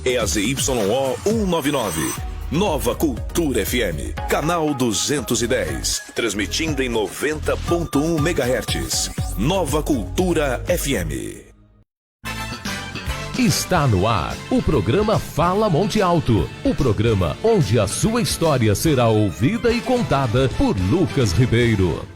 é a ZYO 199. Nova Cultura FM, canal 210, transmitindo em 90.1 MHz. Nova Cultura FM. Está no ar o programa Fala Monte Alto, o programa onde a sua história será ouvida e contada por Lucas Ribeiro.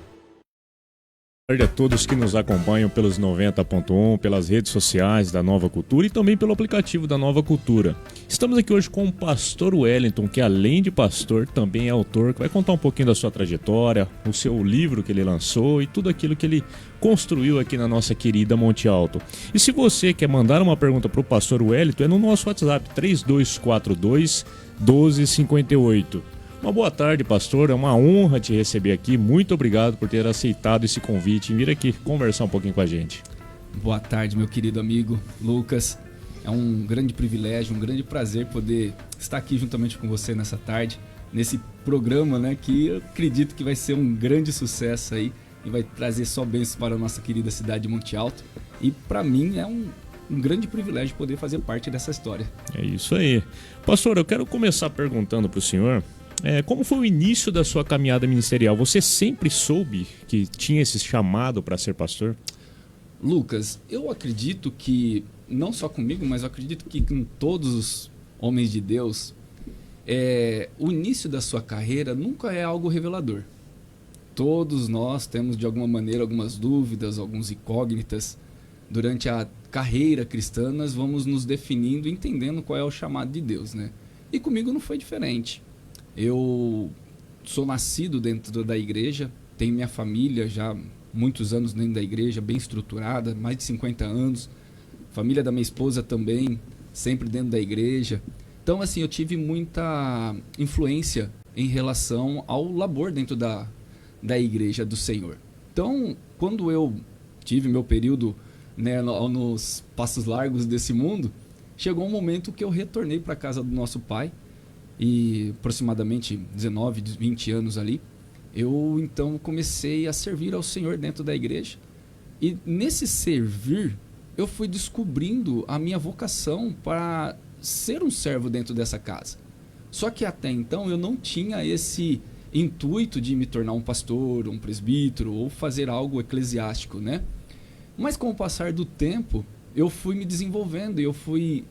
Boa tarde a todos que nos acompanham pelos 90.1, pelas redes sociais da Nova Cultura e também pelo aplicativo da Nova Cultura. Estamos aqui hoje com o pastor Wellington, que além de pastor, também é autor, que vai contar um pouquinho da sua trajetória, o seu livro que ele lançou e tudo aquilo que ele construiu aqui na nossa querida Monte Alto. E se você quer mandar uma pergunta para o pastor Wellington, é no nosso WhatsApp, 3242 1258. Uma boa tarde, pastor. É uma honra te receber aqui. Muito obrigado por ter aceitado esse convite e vir aqui conversar um pouquinho com a gente. Boa tarde, meu querido amigo Lucas. É um grande privilégio, um grande prazer poder estar aqui juntamente com você nessa tarde, nesse programa, né, que eu acredito que vai ser um grande sucesso aí e vai trazer só bênçãos para a nossa querida cidade de Monte Alto. E para mim é um grande privilégio poder fazer parte dessa história. É isso aí. Pastor, eu quero começar perguntando para o senhor... como foi o início da sua caminhada ministerial? Você sempre soube que tinha esse chamado para ser pastor? Lucas, eu acredito que, não só comigo, mas eu acredito que com todos os homens de Deus, o início da sua carreira nunca é algo revelador. Todos nós temos, de alguma maneira, algumas dúvidas, algumas incógnitas. Durante a carreira cristã, nós vamos nos definindo, entendendo qual é o chamado de Deus, né? E comigo não foi diferente. Eu sou nascido dentro da igreja, tenho minha família já muitos anos dentro da igreja, bem estruturada, mais de 50 anos. Família da minha esposa também, sempre dentro da igreja. Então, assim, eu tive muita influência em relação ao labor dentro da igreja do Senhor. Então, quando eu tive meu período, né, nos passos largos desse mundo, chegou um momento que eu retornei para a casa do nosso pai. E aproximadamente 19, 20 anos ali, eu então comecei a servir ao Senhor dentro da igreja. E nesse servir, eu fui descobrindo a minha vocação para ser um servo dentro dessa casa. Só que até então eu não tinha esse intuito de me tornar um pastor, um presbítero ou fazer algo eclesiástico, né? Mas com o passar do tempo, eu fui me desenvolvendo e eu fui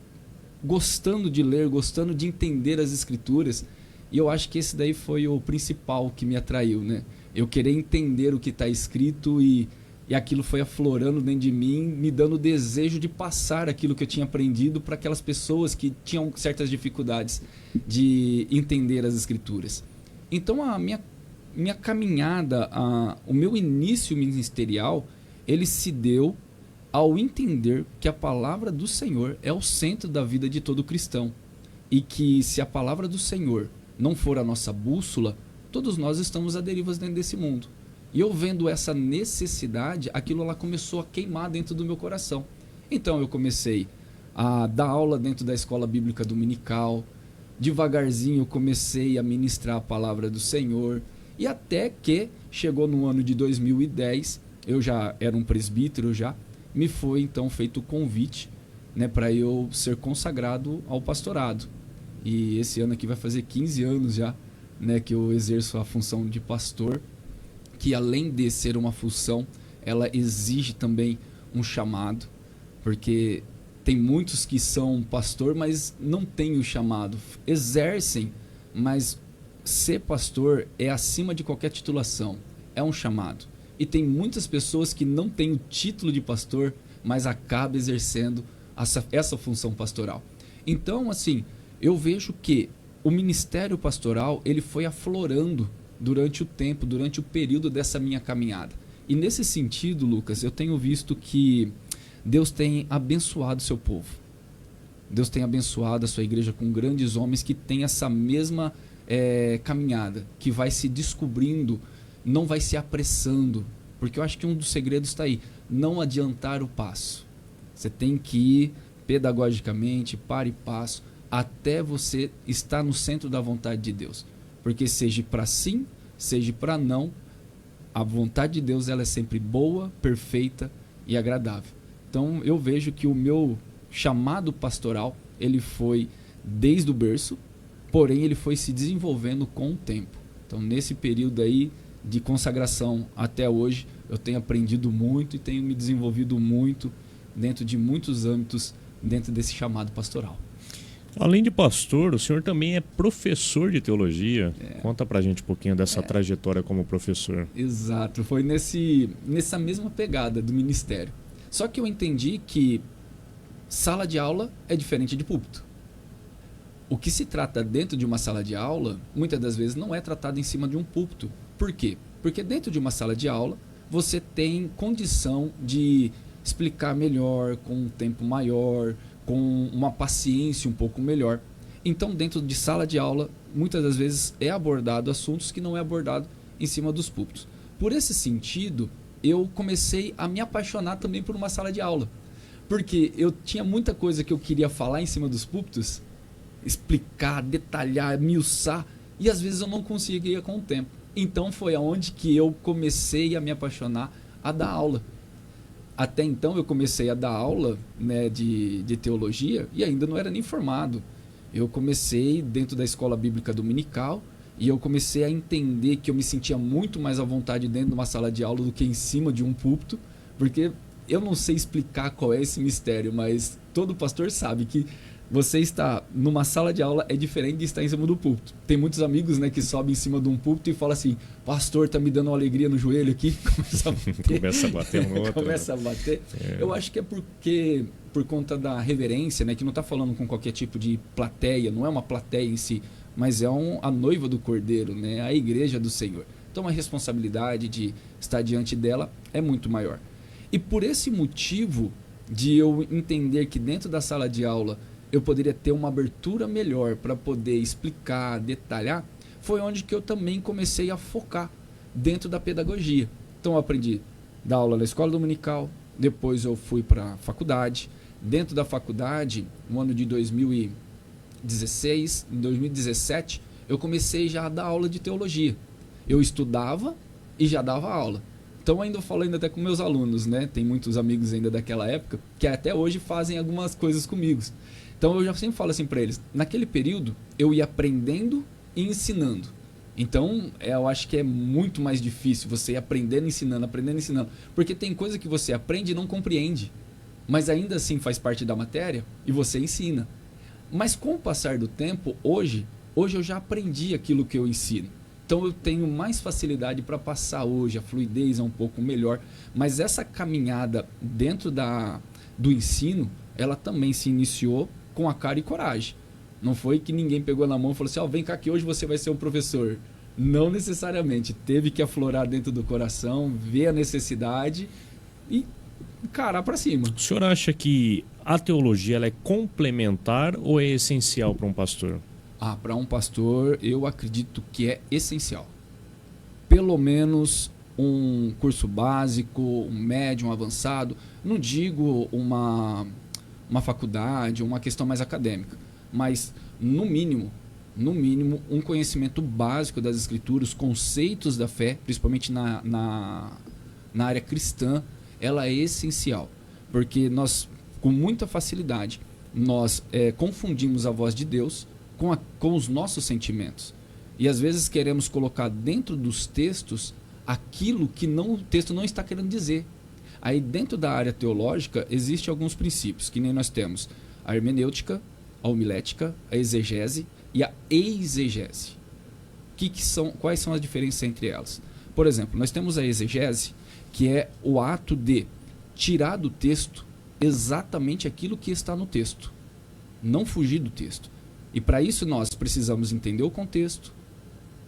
gostando de ler, gostando de entender as escrituras, e eu acho que esse daí foi o principal que me atraiu, né? Eu querer entender o que está escrito e aquilo foi aflorando dentro de mim, me dando o desejo de passar aquilo que eu tinha aprendido para aquelas pessoas que tinham certas dificuldades de entender as escrituras. Então a minha caminhada, o meu início ministerial, ele se deu ao entender que a palavra do Senhor é o centro da vida de todo cristão. E que se a palavra do Senhor não for a nossa bússola, todos nós estamos à deriva dentro desse mundo. E eu vendo essa necessidade, aquilo lá começou a queimar dentro do meu coração. Então eu comecei a dar aula dentro da escola bíblica dominical. Devagarzinho eu comecei a ministrar a palavra do Senhor. E até que chegou no ano de 2010, eu já era um presbítero já, me foi então feito o convite, né, para eu ser consagrado ao pastorado. E esse ano aqui vai fazer 15 anos já, né, que eu exerço a função de pastor, que além de ser uma função, ela exige também um chamado, porque tem muitos que são pastor, mas não têm o chamado, exercem, mas ser pastor é acima de qualquer titulação, é um chamado. E tem muitas pessoas que não têm o título de pastor, mas acabam exercendo essa função pastoral. Então, assim, eu vejo que o ministério pastoral, ele foi aflorando durante o tempo, durante o período dessa minha caminhada. E nesse sentido, Lucas, eu tenho visto que Deus tem abençoado o seu povo. Deus tem abençoado a sua igreja com grandes homens que têm essa mesma caminhada, que vai se descobrindo, não vai se apressando, porque eu acho que um dos segredos está aí, não adiantar o passo. Você tem que ir pedagogicamente, para e passo, até você estar no centro da vontade de Deus. Porque seja para sim, seja para não, a vontade de Deus ela é sempre boa, perfeita e agradável. Então eu vejo que o meu chamado pastoral, ele foi desde o berço, porém ele foi se desenvolvendo com o tempo. Então, nesse período aí de consagração até hoje, eu tenho aprendido muito e tenho me desenvolvido muito dentro de muitos âmbitos dentro desse chamado pastoral. Além de pastor, o senhor também é professor de teologia. Conta pra gente um pouquinho dessa trajetória como professor. Exato, foi nessa mesma pegada do ministério. Só que eu entendi que sala de aula é diferente de púlpito. O que se trata dentro de uma sala de aula, muitas das vezes não é tratado em cima de um púlpito. Por quê? Porque dentro de uma sala de aula, você tem condição de explicar melhor, com um tempo maior, com uma paciência um pouco melhor. Então, dentro de sala de aula, muitas das vezes é abordado assuntos que não é abordado em cima dos púlpitos. Por esse sentido, eu comecei a me apaixonar também por uma sala de aula. Porque eu tinha muita coisa que eu queria falar em cima dos púlpitos, explicar, detalhar, miuçar, e às vezes eu não conseguia com o tempo. Então foi aonde que eu comecei a me apaixonar a dar aula. Até então eu comecei a dar aula, né, de teologia e ainda não era nem formado. Eu comecei dentro da escola bíblica dominical e eu comecei a entender que eu me sentia muito mais à vontade dentro de uma sala de aula do que em cima de um púlpito, porque eu não sei explicar qual é esse mistério, mas todo pastor sabe que você está numa sala de aula é diferente de estar em cima do púlpito. Tem muitos amigos, né, que sobem em cima de um púlpito e falam assim: pastor, tá me dando uma alegria no joelho aqui. Começa a bater no outro. Começa a bater. Eu acho que é porque, por conta da reverência, né, que não está falando com qualquer tipo de plateia, não é uma plateia em si, mas é a noiva do Cordeiro, né, a igreja do Senhor. Então a responsabilidade de estar diante dela é muito maior. E por esse motivo de eu entender que dentro da sala de aula eu poderia ter uma abertura melhor para poder explicar, detalhar, foi onde que eu também comecei a focar dentro da pedagogia. Então eu aprendi a dar aula na escola dominical, depois eu fui para a faculdade. Dentro da faculdade, no ano de 2016, em 2017, eu comecei já a dar aula de teologia. Eu estudava e já dava aula. Então ainda falando até com meus alunos, né? Tem muitos amigos ainda daquela época que até hoje fazem algumas coisas comigo. Então eu já sempre falo assim para eles, naquele período eu ia aprendendo e ensinando. Então eu acho que é muito mais difícil você ir aprendendo e ensinando, porque tem coisa que você aprende e não compreende, mas ainda assim faz parte da matéria e você ensina. Mas com o passar do tempo, hoje eu já aprendi aquilo que eu ensino. Então eu tenho mais facilidade para passar hoje, a fluidez é um pouco melhor, mas essa caminhada dentro do ensino, ela também se iniciou com a cara e coragem. Não foi que ninguém pegou na mão e falou assim: vem cá que hoje você vai ser um professor. Não necessariamente. Teve que aflorar dentro do coração, ver a necessidade e encarar para cima. O senhor acha que a teologia ela é complementar ou é essencial para um pastor? Para um pastor eu acredito que é essencial. Pelo menos um curso básico, um médio, um avançado. Não digo uma faculdade, uma questão mais acadêmica, mas no mínimo, um conhecimento básico das escrituras, conceitos da fé, principalmente na área cristã, ela é essencial, porque nós, com muita facilidade, nós confundimos a voz de Deus com os nossos sentimentos, e às vezes queremos colocar dentro dos textos aquilo que o texto não está querendo dizer. Aí dentro da área teológica existem alguns princípios, que nem nós temos a hermenêutica, a homilética, a exegese e a exegese. Quais são as diferenças entre elas? Por exemplo, nós temos a exegese, que é o ato de tirar do texto exatamente aquilo que está no texto, não fugir do texto. E para isso nós precisamos entender o contexto,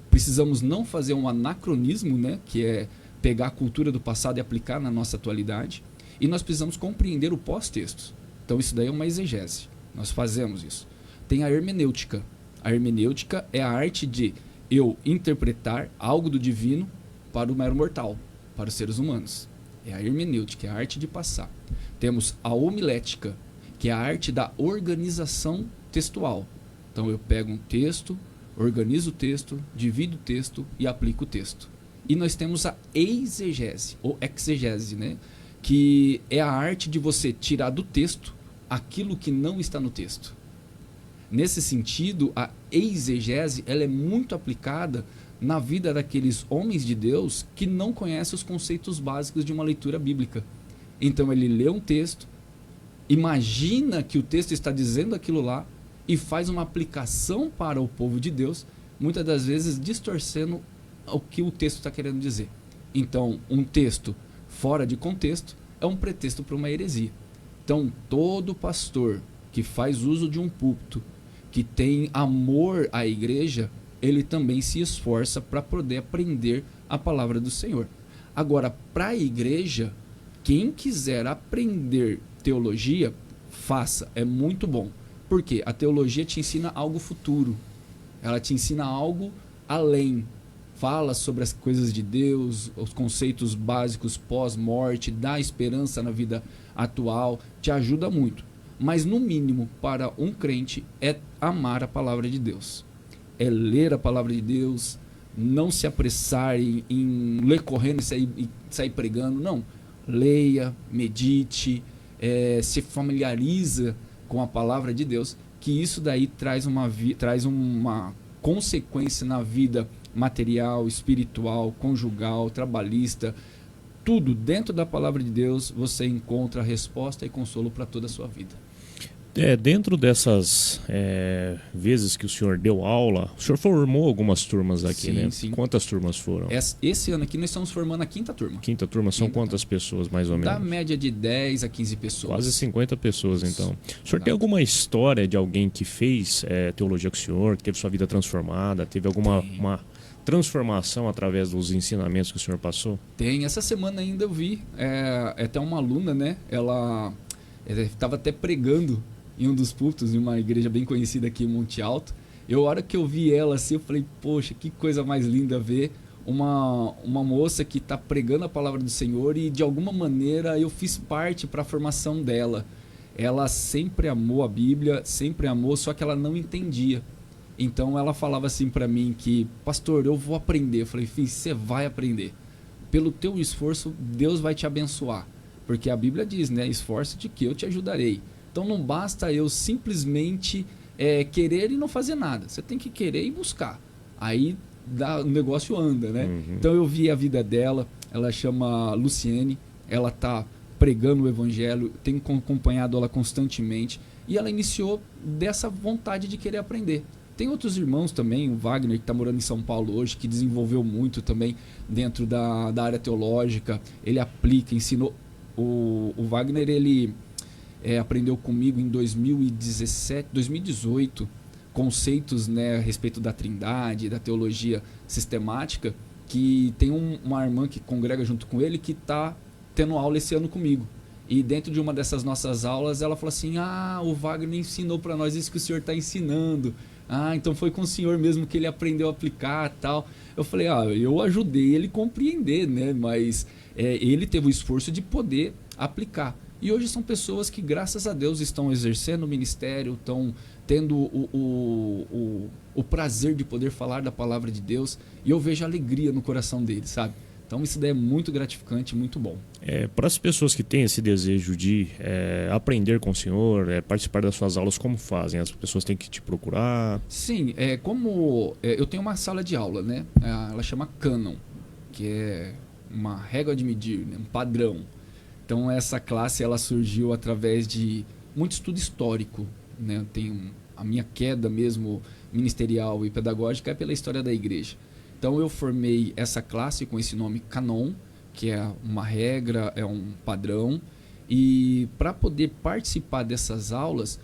precisamos não fazer um anacronismo, né, que é pegar a cultura do passado e aplicar na nossa atualidade, e nós precisamos compreender o pós-texto. Então isso daí é uma exegese, nós fazemos isso. Tem a hermenêutica. A hermenêutica é a arte de eu interpretar algo do divino para o mero mortal, para os seres humanos. É a hermenêutica, é a arte de passar. Temos a homilética, que é a arte da organização textual. Então eu pego um texto, organizo o texto, divido o texto e aplico o texto. E nós temos a exegese, ou exegese, né? Que é a arte de você tirar do texto aquilo que não está no texto. Nesse sentido, a exegese ela é muito aplicada na vida daqueles homens de Deus que não conhecem os conceitos básicos de uma leitura bíblica. Então ele lê um texto, imagina que o texto está dizendo aquilo lá e faz uma aplicação para o povo de Deus, muitas das vezes distorcendo o que o texto está querendo dizer. Então, um texto fora de contexto é um pretexto para uma heresia. Então, todo pastor que faz uso de um púlpito, que tem amor à igreja, ele também se esforça para poder aprender a palavra do Senhor. Agora, para a igreja, quem quiser aprender teologia, faça, é muito bom. Por quê? A teologia te ensina algo futuro, ela te ensina algo além. Fala sobre as coisas de Deus, os conceitos básicos pós-morte, dá esperança na vida atual, te ajuda muito. Mas no mínimo, para um crente, é amar a palavra de Deus. É ler a palavra de Deus, não se apressar em ler correndo e sair pregando, não. Leia, medite, se familiariza com a palavra de Deus, que isso daí traz uma consequência na vida material, espiritual, conjugal, trabalhista, tudo dentro da palavra de Deus você encontra resposta e consolo para toda a sua vida. Dentro dessas vezes que o senhor deu aula, o senhor formou algumas turmas aqui, sim, né? Sim. Quantas turmas foram? Esse ano aqui nós estamos formando a quinta turma. Quinta turma, são quantas pessoas mais ou menos? Da média de 10 a 15 pessoas. Quase 50 pessoas, então. O senhor Exato. tem alguma história de alguém que fez teologia com o senhor, que teve sua vida transformada, teve alguma uma transformação através dos ensinamentos que o senhor passou? Tem. Essa semana ainda eu vi, até uma aluna, né? Ela estava até pregando em um dos púlpitos de uma igreja bem conhecida aqui em Monte Alto. A hora que eu vi ela assim, eu falei, poxa, que coisa mais linda ver uma moça que está pregando a palavra do Senhor e de alguma maneira eu fiz parte para a formação dela. Ela sempre amou a Bíblia, sempre amou, só que ela não entendia. Então ela falava assim para mim que, pastor, eu vou aprender. Eu falei, filho, você vai aprender. Pelo teu esforço, Deus vai te abençoar. Porque a Bíblia diz, né, esforça-te que eu te ajudarei. Então não basta eu simplesmente querer e não fazer nada. Você tem que querer e buscar. Aí o negócio anda, né? Uhum. Então eu vi a vida dela, ela chama Luciene, ela está pregando o evangelho, tenho acompanhado ela constantemente e ela iniciou dessa vontade de querer aprender. Tem outros irmãos também, o Wagner, que está morando em São Paulo hoje, que desenvolveu muito também dentro da área teológica, ele aplica, ensinou. O Wagner, ele aprendeu comigo em 2018, conceitos, né, a respeito da Trindade, da teologia sistemática, que tem uma irmã que congrega junto com ele que está tendo aula esse ano comigo. E dentro de uma dessas nossas aulas, ela falou assim, o Wagner ensinou para nós isso que o senhor está ensinando. Então foi com o senhor mesmo que ele aprendeu a aplicar e tal. Eu falei, eu ajudei ele a compreender, né? Mas ele teve o esforço de poder aplicar. E hoje são pessoas que, graças a Deus, estão exercendo o ministério, estão tendo o prazer de poder falar da palavra de Deus. E eu vejo alegria no coração deles, sabe? Então isso daí é muito gratificante, muito bom. Para as pessoas que têm esse desejo de aprender com o senhor, participar das suas aulas, como fazem? As pessoas têm que te procurar? Sim, eu tenho uma sala de aula, né? Ela chama Canon, que é uma régua de medir, né? Um padrão. Então essa classe ela surgiu através de muito estudo histórico, né? A minha queda mesmo ministerial e pedagógica é pela história da igreja. Então eu formei essa classe com esse nome Canon, que é uma regra, é um padrão. E para poder participar dessas aulas,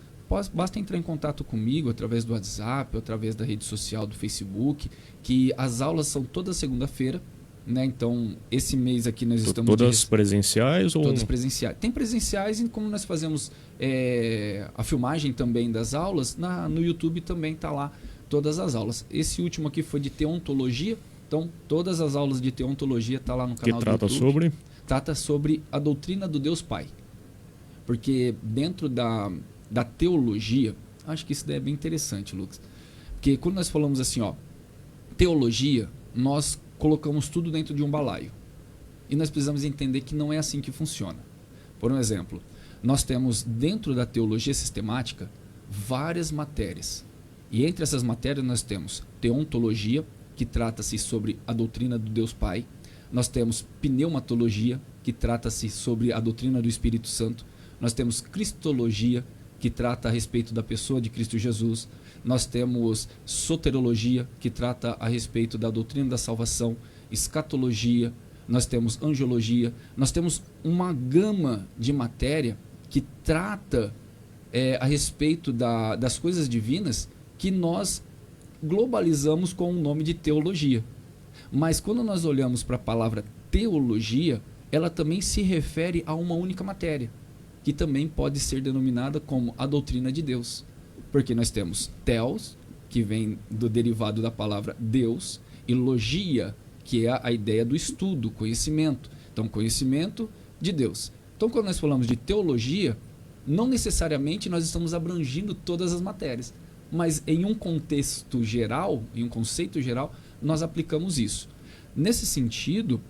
basta entrar em contato comigo através do WhatsApp, através da rede social do Facebook, que as aulas são toda segunda-feira. Né? Então, esse mês aqui nós estamos... Todas presenciais? Todas presenciais. Tem presenciais e como nós fazemos a filmagem também das aulas, no YouTube também está lá todas as aulas. Esse último aqui foi de teontologia, então todas as aulas de teontologia estão lá no canal do YouTube. Que trata sobre? Trata sobre a doutrina do Deus Pai. Porque dentro da teologia, acho que isso daí é bem interessante, Lucas. Porque quando nós falamos assim, teologia, nós colocamos tudo dentro de um balaio. E nós precisamos entender que não é assim que funciona. Por um exemplo, nós temos dentro da teologia sistemática várias matérias. E entre essas matérias nós temos teontologia, que trata-se sobre a doutrina do Deus Pai. Nós temos pneumatologia, que trata-se sobre a doutrina do Espírito Santo. Nós temos cristologia, que trata a respeito da pessoa de Cristo Jesus. Nós temos soterologia, que trata a respeito da doutrina da salvação. Escatologia, nós temos angiologia. Nós temos uma gama de matéria que trata a respeito das coisas divinas, que nós globalizamos com o nome de teologia. Mas quando nós olhamos para a palavra teologia, ela também se refere a uma única matéria, que também pode ser denominada como a doutrina de Deus. Porque nós temos theos, que vem do derivado da palavra Deus, e logia, que é a ideia do estudo, conhecimento. Então, conhecimento de Deus. Então, quando nós falamos de teologia, não necessariamente nós estamos abrangindo todas as matérias, mas em um contexto geral, em um conceito geral, nós aplicamos isso. Nesse sentido,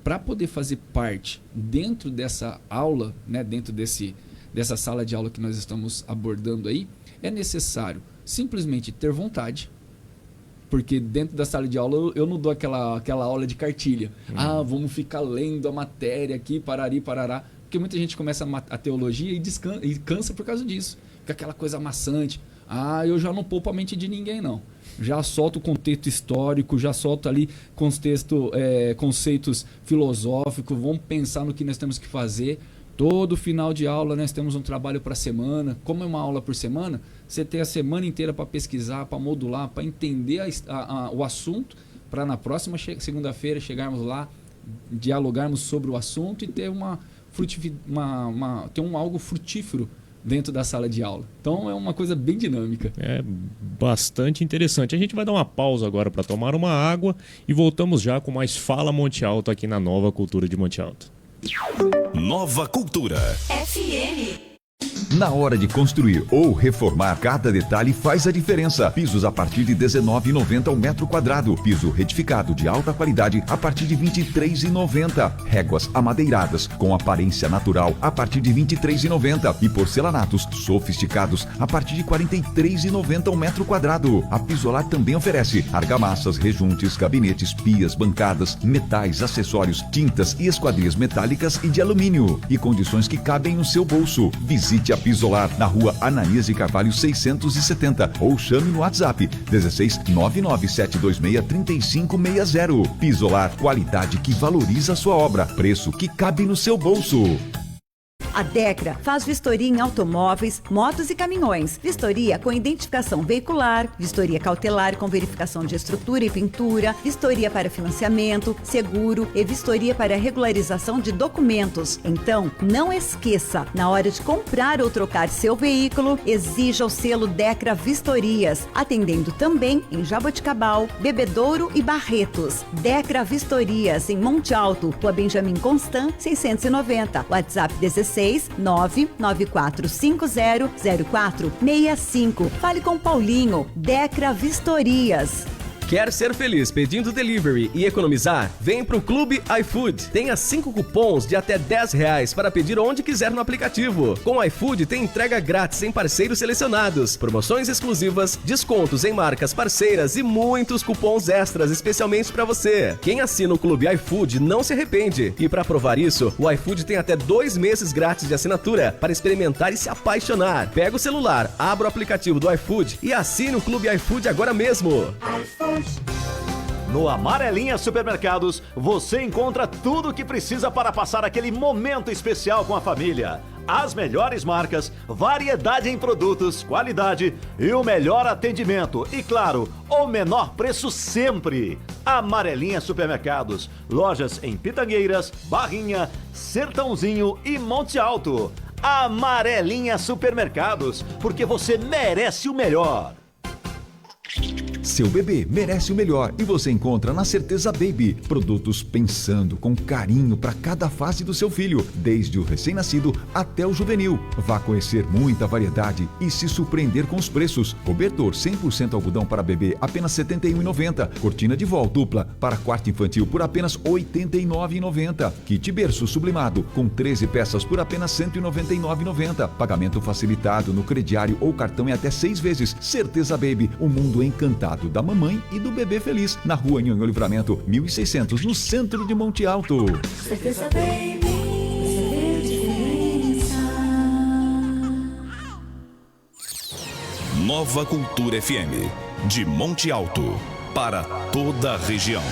para poder fazer parte dentro dessa aula, né, dentro dessa sala de aula que nós estamos abordando aí, é necessário simplesmente ter vontade, porque dentro da sala de aula eu não dou aquela aula de cartilha. Vamos ficar lendo a matéria aqui, parari, parará, porque muita gente começa a teologia e cansa por causa disso. Fica aquela coisa amassante. Eu já não poupo a mente de ninguém, não. Já solto o contexto histórico, já solto ali conceitos filosóficos, vamos pensar no que nós temos que fazer. Todo final de aula nós temos um trabalho para a semana. Como é uma aula por semana, você tem a semana inteira para pesquisar, para modular, para entender o assunto, para na próxima segunda-feira chegarmos lá, dialogarmos sobre o assunto e ter algo frutífero dentro da sala de aula. Então é uma coisa bem dinâmica. É bastante interessante. A gente vai dar uma pausa agora para tomar uma água e voltamos já com mais Fala Monte Alto aqui na Nova Cultura de Monte Alto. Nova Cultura FM. Na hora de construir ou reformar, cada detalhe faz a diferença. Pisos a partir de R$ 19,90 ao metro quadrado. Piso retificado de alta qualidade a partir de R$ 23,90. Réguas amadeiradas com aparência natural a partir de R$ 23,90. E porcelanatos sofisticados a partir de R$ 43,90 ao metro quadrado. A Pisolar também oferece argamassas, rejuntes, gabinetes, pias, bancadas, metais, acessórios, tintas e esquadrias metálicas e de alumínio. E condições que cabem no seu bolso. Visite a Pisolar na rua Ananias de Carvalho 670 ou chame no WhatsApp 16 99726 3560. Pisolar, qualidade que valoriza a sua obra, preço que cabe no seu bolso. A Decra faz vistoria em automóveis, motos e caminhões. Vistoria com identificação veicular, vistoria cautelar com verificação de estrutura e pintura, vistoria para financiamento, seguro e vistoria para regularização de documentos. Então, não esqueça, na hora de comprar ou trocar seu veículo, exija o selo Decra Vistorias, atendendo também em Jaboticabal, Bebedouro e Barretos. Decra Vistorias, em Monte Alto, Rua Benjamin Constant, 690, WhatsApp 16 994500465. Fale com Paulinho, Decra Vistorias. Quer ser feliz pedindo delivery e economizar? Vem pro Clube iFood. Tenha 5 cupons de até R$10 para pedir onde quiser no aplicativo. Com o iFood tem entrega grátis em parceiros selecionados, promoções exclusivas, descontos em marcas parceiras e muitos cupons extras especialmente para você. Quem assina o Clube iFood não se arrepende. E para provar isso, o iFood tem até 2 meses grátis de assinatura para experimentar e se apaixonar. Pega o celular, abra o aplicativo do iFood e assine o Clube iFood agora mesmo. No Amarelinha Supermercados, você encontra tudo o que precisa para passar aquele momento especial com a família. As melhores marcas, variedade em produtos, qualidade e o melhor atendimento. E claro, o menor preço sempre. Amarelinha Supermercados, lojas em Pitangueiras, Barrinha, Sertãozinho e Monte Alto. Amarelinha Supermercados, porque você merece o melhor. Seu bebê merece o melhor e você encontra na Certeza Baby. Produtos pensando com carinho para cada fase do seu filho, desde o recém-nascido até o juvenil. Vá conhecer muita variedade e se surpreender com os preços. Cobertor 100% algodão para bebê apenas R$ 71,90. Cortina de vó dupla para quarto infantil por apenas R$ 89,90. Kit berço sublimado com 13 peças por apenas R$ 199,90. Pagamento facilitado no crediário ou cartão em até 6 vezes. Certeza Baby, o mundo encantado da mamãe e do bebê feliz. Na rua Nhonhô Livramento, 1600, no centro de Monte Alto. Certeza Baby, você vê a diferença. Nova Cultura FM, de Monte Alto, para toda a região.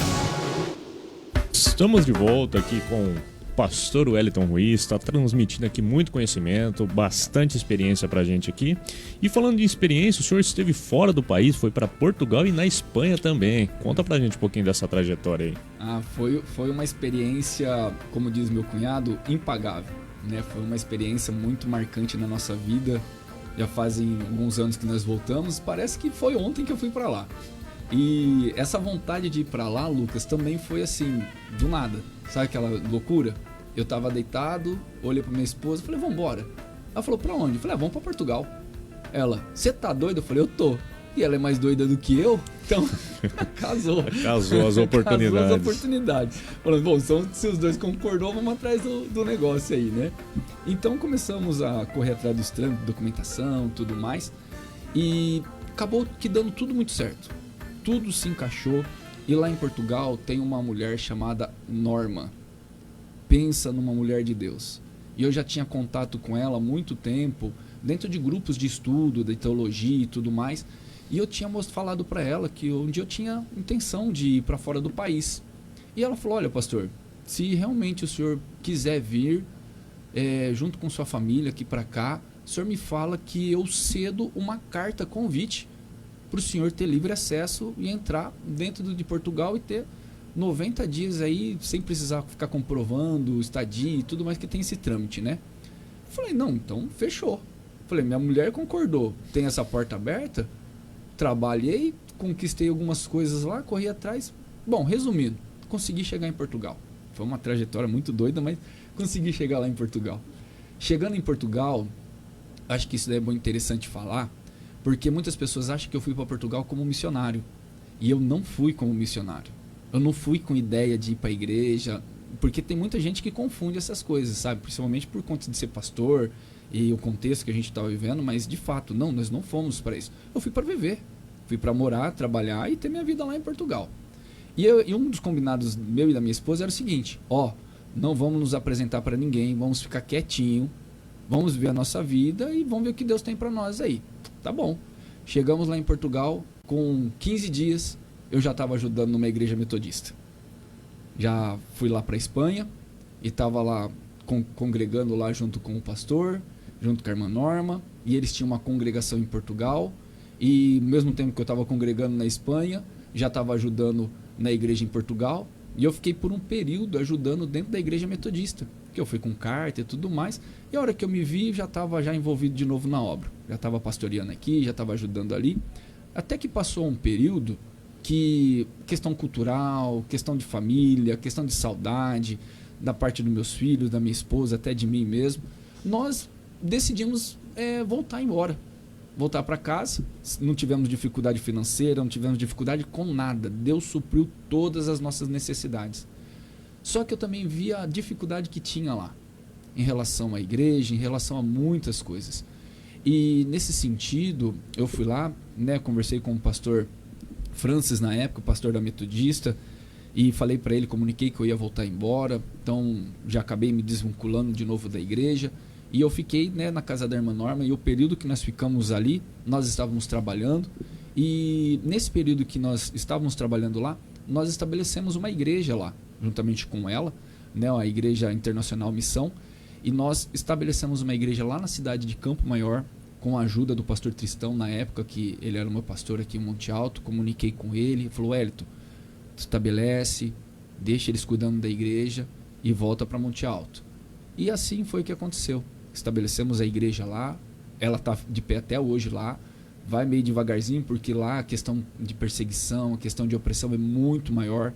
Estamos de volta aqui com o pastor Wellington Ruiz, está transmitindo aqui muito conhecimento, bastante experiência pra gente aqui. E falando de experiência, o senhor esteve fora do país, foi para Portugal e na Espanha também. Conta pra gente um pouquinho dessa trajetória aí. Foi uma experiência, como diz meu cunhado, impagável, né? Foi uma experiência muito marcante na nossa vida. Já fazem alguns anos que nós voltamos, parece que foi ontem que eu fui pra lá. E essa vontade de ir pra lá, Lucas, também foi assim, do nada. Sabe aquela loucura? Eu tava deitado, olhei pra minha esposa e falei, vambora. Ela falou, pra onde? Eu falei, vamos pra Portugal. Ela, você tá doido? Eu falei, eu tô. E ela é mais doida do que eu, então casou. Casou as oportunidades. Casou as oportunidades. Falando, bom, se os dois concordou, vamos atrás do negócio aí, né? Então começamos a correr atrás dos trâmites, documentação, tudo mais. E acabou que dando tudo muito certo. Tudo se encaixou. E lá em Portugal tem uma mulher chamada Norma. Pensa numa mulher de Deus. E eu já tinha contato com ela há muito tempo, dentro de grupos de estudo, de teologia e tudo mais. E eu tinha falado para ela que um dia eu tinha intenção de ir para fora do país. E ela falou, olha pastor, se realmente o senhor quiser vir junto com sua família aqui para cá, o senhor me fala que eu cedo uma carta convite para o senhor ter livre acesso e entrar dentro de Portugal e ter 90 dias aí sem precisar ficar comprovando estadia e tudo mais, que tem esse trâmite, né? Falei, não, então fechou. Falei, minha mulher concordou, tem essa porta aberta, trabalhei, conquistei algumas coisas lá, corri atrás. Bom, resumindo, consegui chegar em Portugal. Foi uma trajetória muito doida, mas consegui chegar lá em Portugal. Chegando em Portugal, acho que isso daí é muito interessante falar, porque muitas pessoas acham que eu fui para Portugal como missionário. E eu não fui como missionário. Eu não fui com ideia de ir para a igreja, porque tem muita gente que confunde essas coisas, sabe? Principalmente por conta de ser pastor e o contexto que a gente estava vivendo, mas de fato, não, nós não fomos para isso. Eu fui para viver, fui para morar, trabalhar e ter minha vida lá em Portugal. E um dos combinados meu e da minha esposa era o seguinte, não vamos nos apresentar para ninguém, vamos ficar quietinho, vamos ver a nossa vida e vamos ver o que Deus tem para nós aí. Tá bom. Chegamos lá em Portugal, com 15 dias eu já estava ajudando numa igreja metodista. Já fui lá para a Espanha e estava lá congregando lá junto com o pastor, junto com a irmã Norma, e eles tinham uma congregação em Portugal, e ao mesmo tempo que eu estava congregando na Espanha, já estava ajudando na igreja em Portugal, e eu fiquei por um período ajudando dentro da igreja metodista, que eu fui com carta e tudo mais, e a hora que eu me vi, já estava envolvido de novo na obra, já estava pastoreando aqui, já estava ajudando ali, até que passou um período que questão cultural, questão de família, questão de saudade, da parte dos meus filhos, da minha esposa, até de mim mesmo, nós decidimos voltar embora, voltar para casa. Não tivemos dificuldade financeira, não tivemos dificuldade com nada. Deus supriu todas as nossas necessidades. Só que eu também via a dificuldade que tinha lá, em relação à igreja, em relação a muitas coisas. E nesse sentido, eu fui lá, né, conversei com o pastor Francis na época, o pastor da Metodista, e falei para ele, comuniquei que eu ia voltar embora, então já acabei me desvinculando de novo da igreja, e eu fiquei, né, na casa da irmã Norma, e o período que nós ficamos ali, nós estávamos trabalhando, e nesse período que nós estávamos trabalhando lá, nós estabelecemos uma igreja lá, juntamente com ela, né, a Igreja Internacional Missão, e nós estabelecemos uma igreja lá na cidade de Campo Maior, com a ajuda do pastor Tristão, na época que ele era o meu pastor aqui em Monte Alto. Comuniquei com ele, ele falou, Wellington, estabelece, deixa eles cuidando da igreja e volta para Monte Alto. E assim foi o que aconteceu. Estabelecemos a igreja lá, ela está de pé até hoje lá, vai meio devagarzinho, porque lá a questão de perseguição, a questão de opressão é muito maior.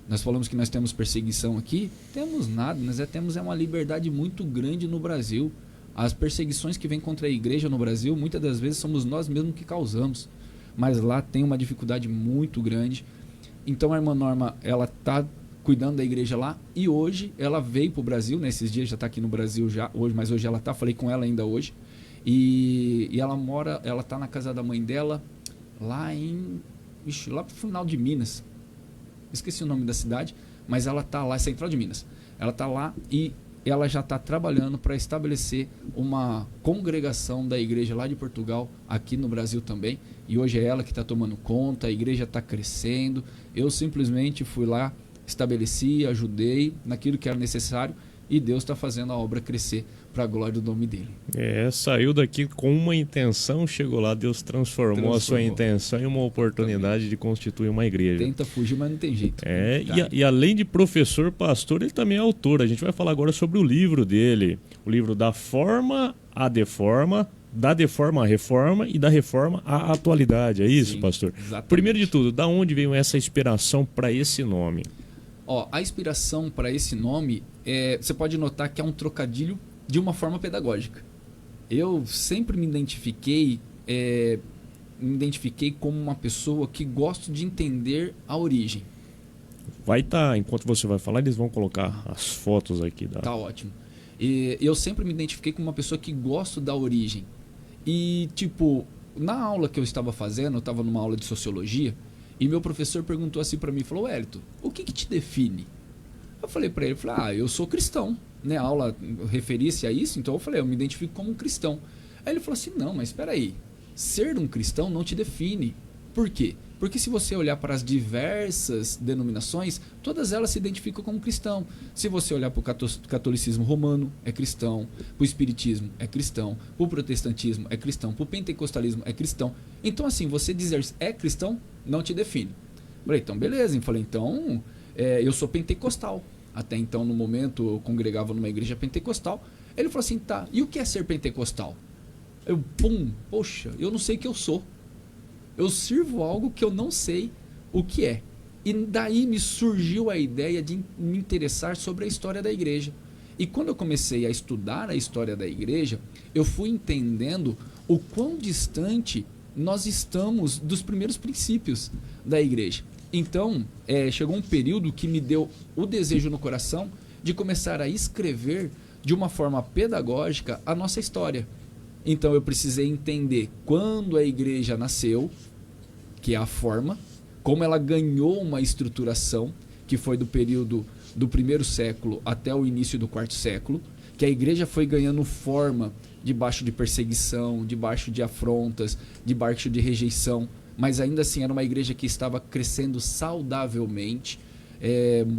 Nós falamos que nós temos perseguição aqui, temos nada, nós temos uma liberdade muito grande no Brasil. As perseguições que vêm contra a igreja no Brasil, muitas das vezes somos nós mesmos que causamos. Mas lá tem uma dificuldade muito grande. Então a irmã Norma, ela está cuidando da igreja lá, e hoje ela veio para o Brasil, nesses dias já está aqui no Brasil já, hoje, mas hoje ela está, falei com ela ainda hoje, e ela mora, ela está na casa da mãe dela, lá lá pro final de Minas, esqueci o nome da cidade, mas ela está lá, central de Minas, ela está lá e ela já está trabalhando para estabelecer uma congregação da igreja lá de Portugal, aqui no Brasil também, e hoje é ela que está tomando conta, a igreja está crescendo, eu simplesmente fui lá, estabeleci, ajudei naquilo que era necessário, e Deus está fazendo a obra crescer para a glória do nome dele. Saiu daqui com uma intenção, chegou lá, Deus transformou a sua intenção em uma oportunidade de constituir uma igreja. Tenta fugir, mas não tem jeito. E além de professor, pastor, ele também é autor. A gente vai falar agora sobre o livro dele, o livro Da Forma à Deforma, da Deforma à Reforma e da Reforma à Atualidade. É isso, Sim, pastor? Exatamente. Primeiro de tudo, da onde veio essa inspiração para esse nome? A inspiração para esse nome, você pode notar que é um trocadilho de uma forma pedagógica. Eu sempre me identifiquei como uma pessoa que gosta de entender a origem. Vai estar, enquanto você vai falar, eles vão colocar as fotos aqui. Tá ótimo. E eu sempre me identifiquei como uma pessoa que gosta da origem. E, na aula que eu estava fazendo, eu estava numa aula de sociologia, e meu professor perguntou assim para mim, falou, Wellington, o que te define? Eu falei para ele, eu sou cristão, né? A aula referia-se a isso, então eu falei, eu me identifico como um cristão. Aí ele falou assim, não, mas espera aí, ser um cristão não te define. Por quê? Porque se você olhar para as diversas denominações, todas elas se identificam como cristão. Se você olhar para o catolicismo romano, é cristão. Para o espiritismo, é cristão. Para o protestantismo, é cristão. Para o pentecostalismo, é cristão. Então, assim, você dizer é cristão, não te define. Falei, então, beleza. Então, eu sou pentecostal. Até então, no momento, eu congregava numa igreja pentecostal. Ele falou assim, tá, e o que é ser pentecostal? Poxa, eu não sei o que eu sou. Eu sirvo algo que eu não sei o que é. E daí me surgiu a ideia de me interessar sobre a história da igreja. E quando eu comecei a estudar a história da igreja, eu fui entendendo o quão distante nós estamos dos primeiros princípios da igreja. Então, chegou um período que me deu o desejo no coração de começar a escrever de uma forma pedagógica a nossa história. Então eu precisei entender quando a igreja nasceu, que é a forma, como ela ganhou uma estruturação, que foi do período do 1º século até o início do 4º século, que a igreja foi ganhando forma debaixo de perseguição, debaixo de afrontas, debaixo de rejeição, mas ainda assim era uma igreja que estava crescendo saudavelmente.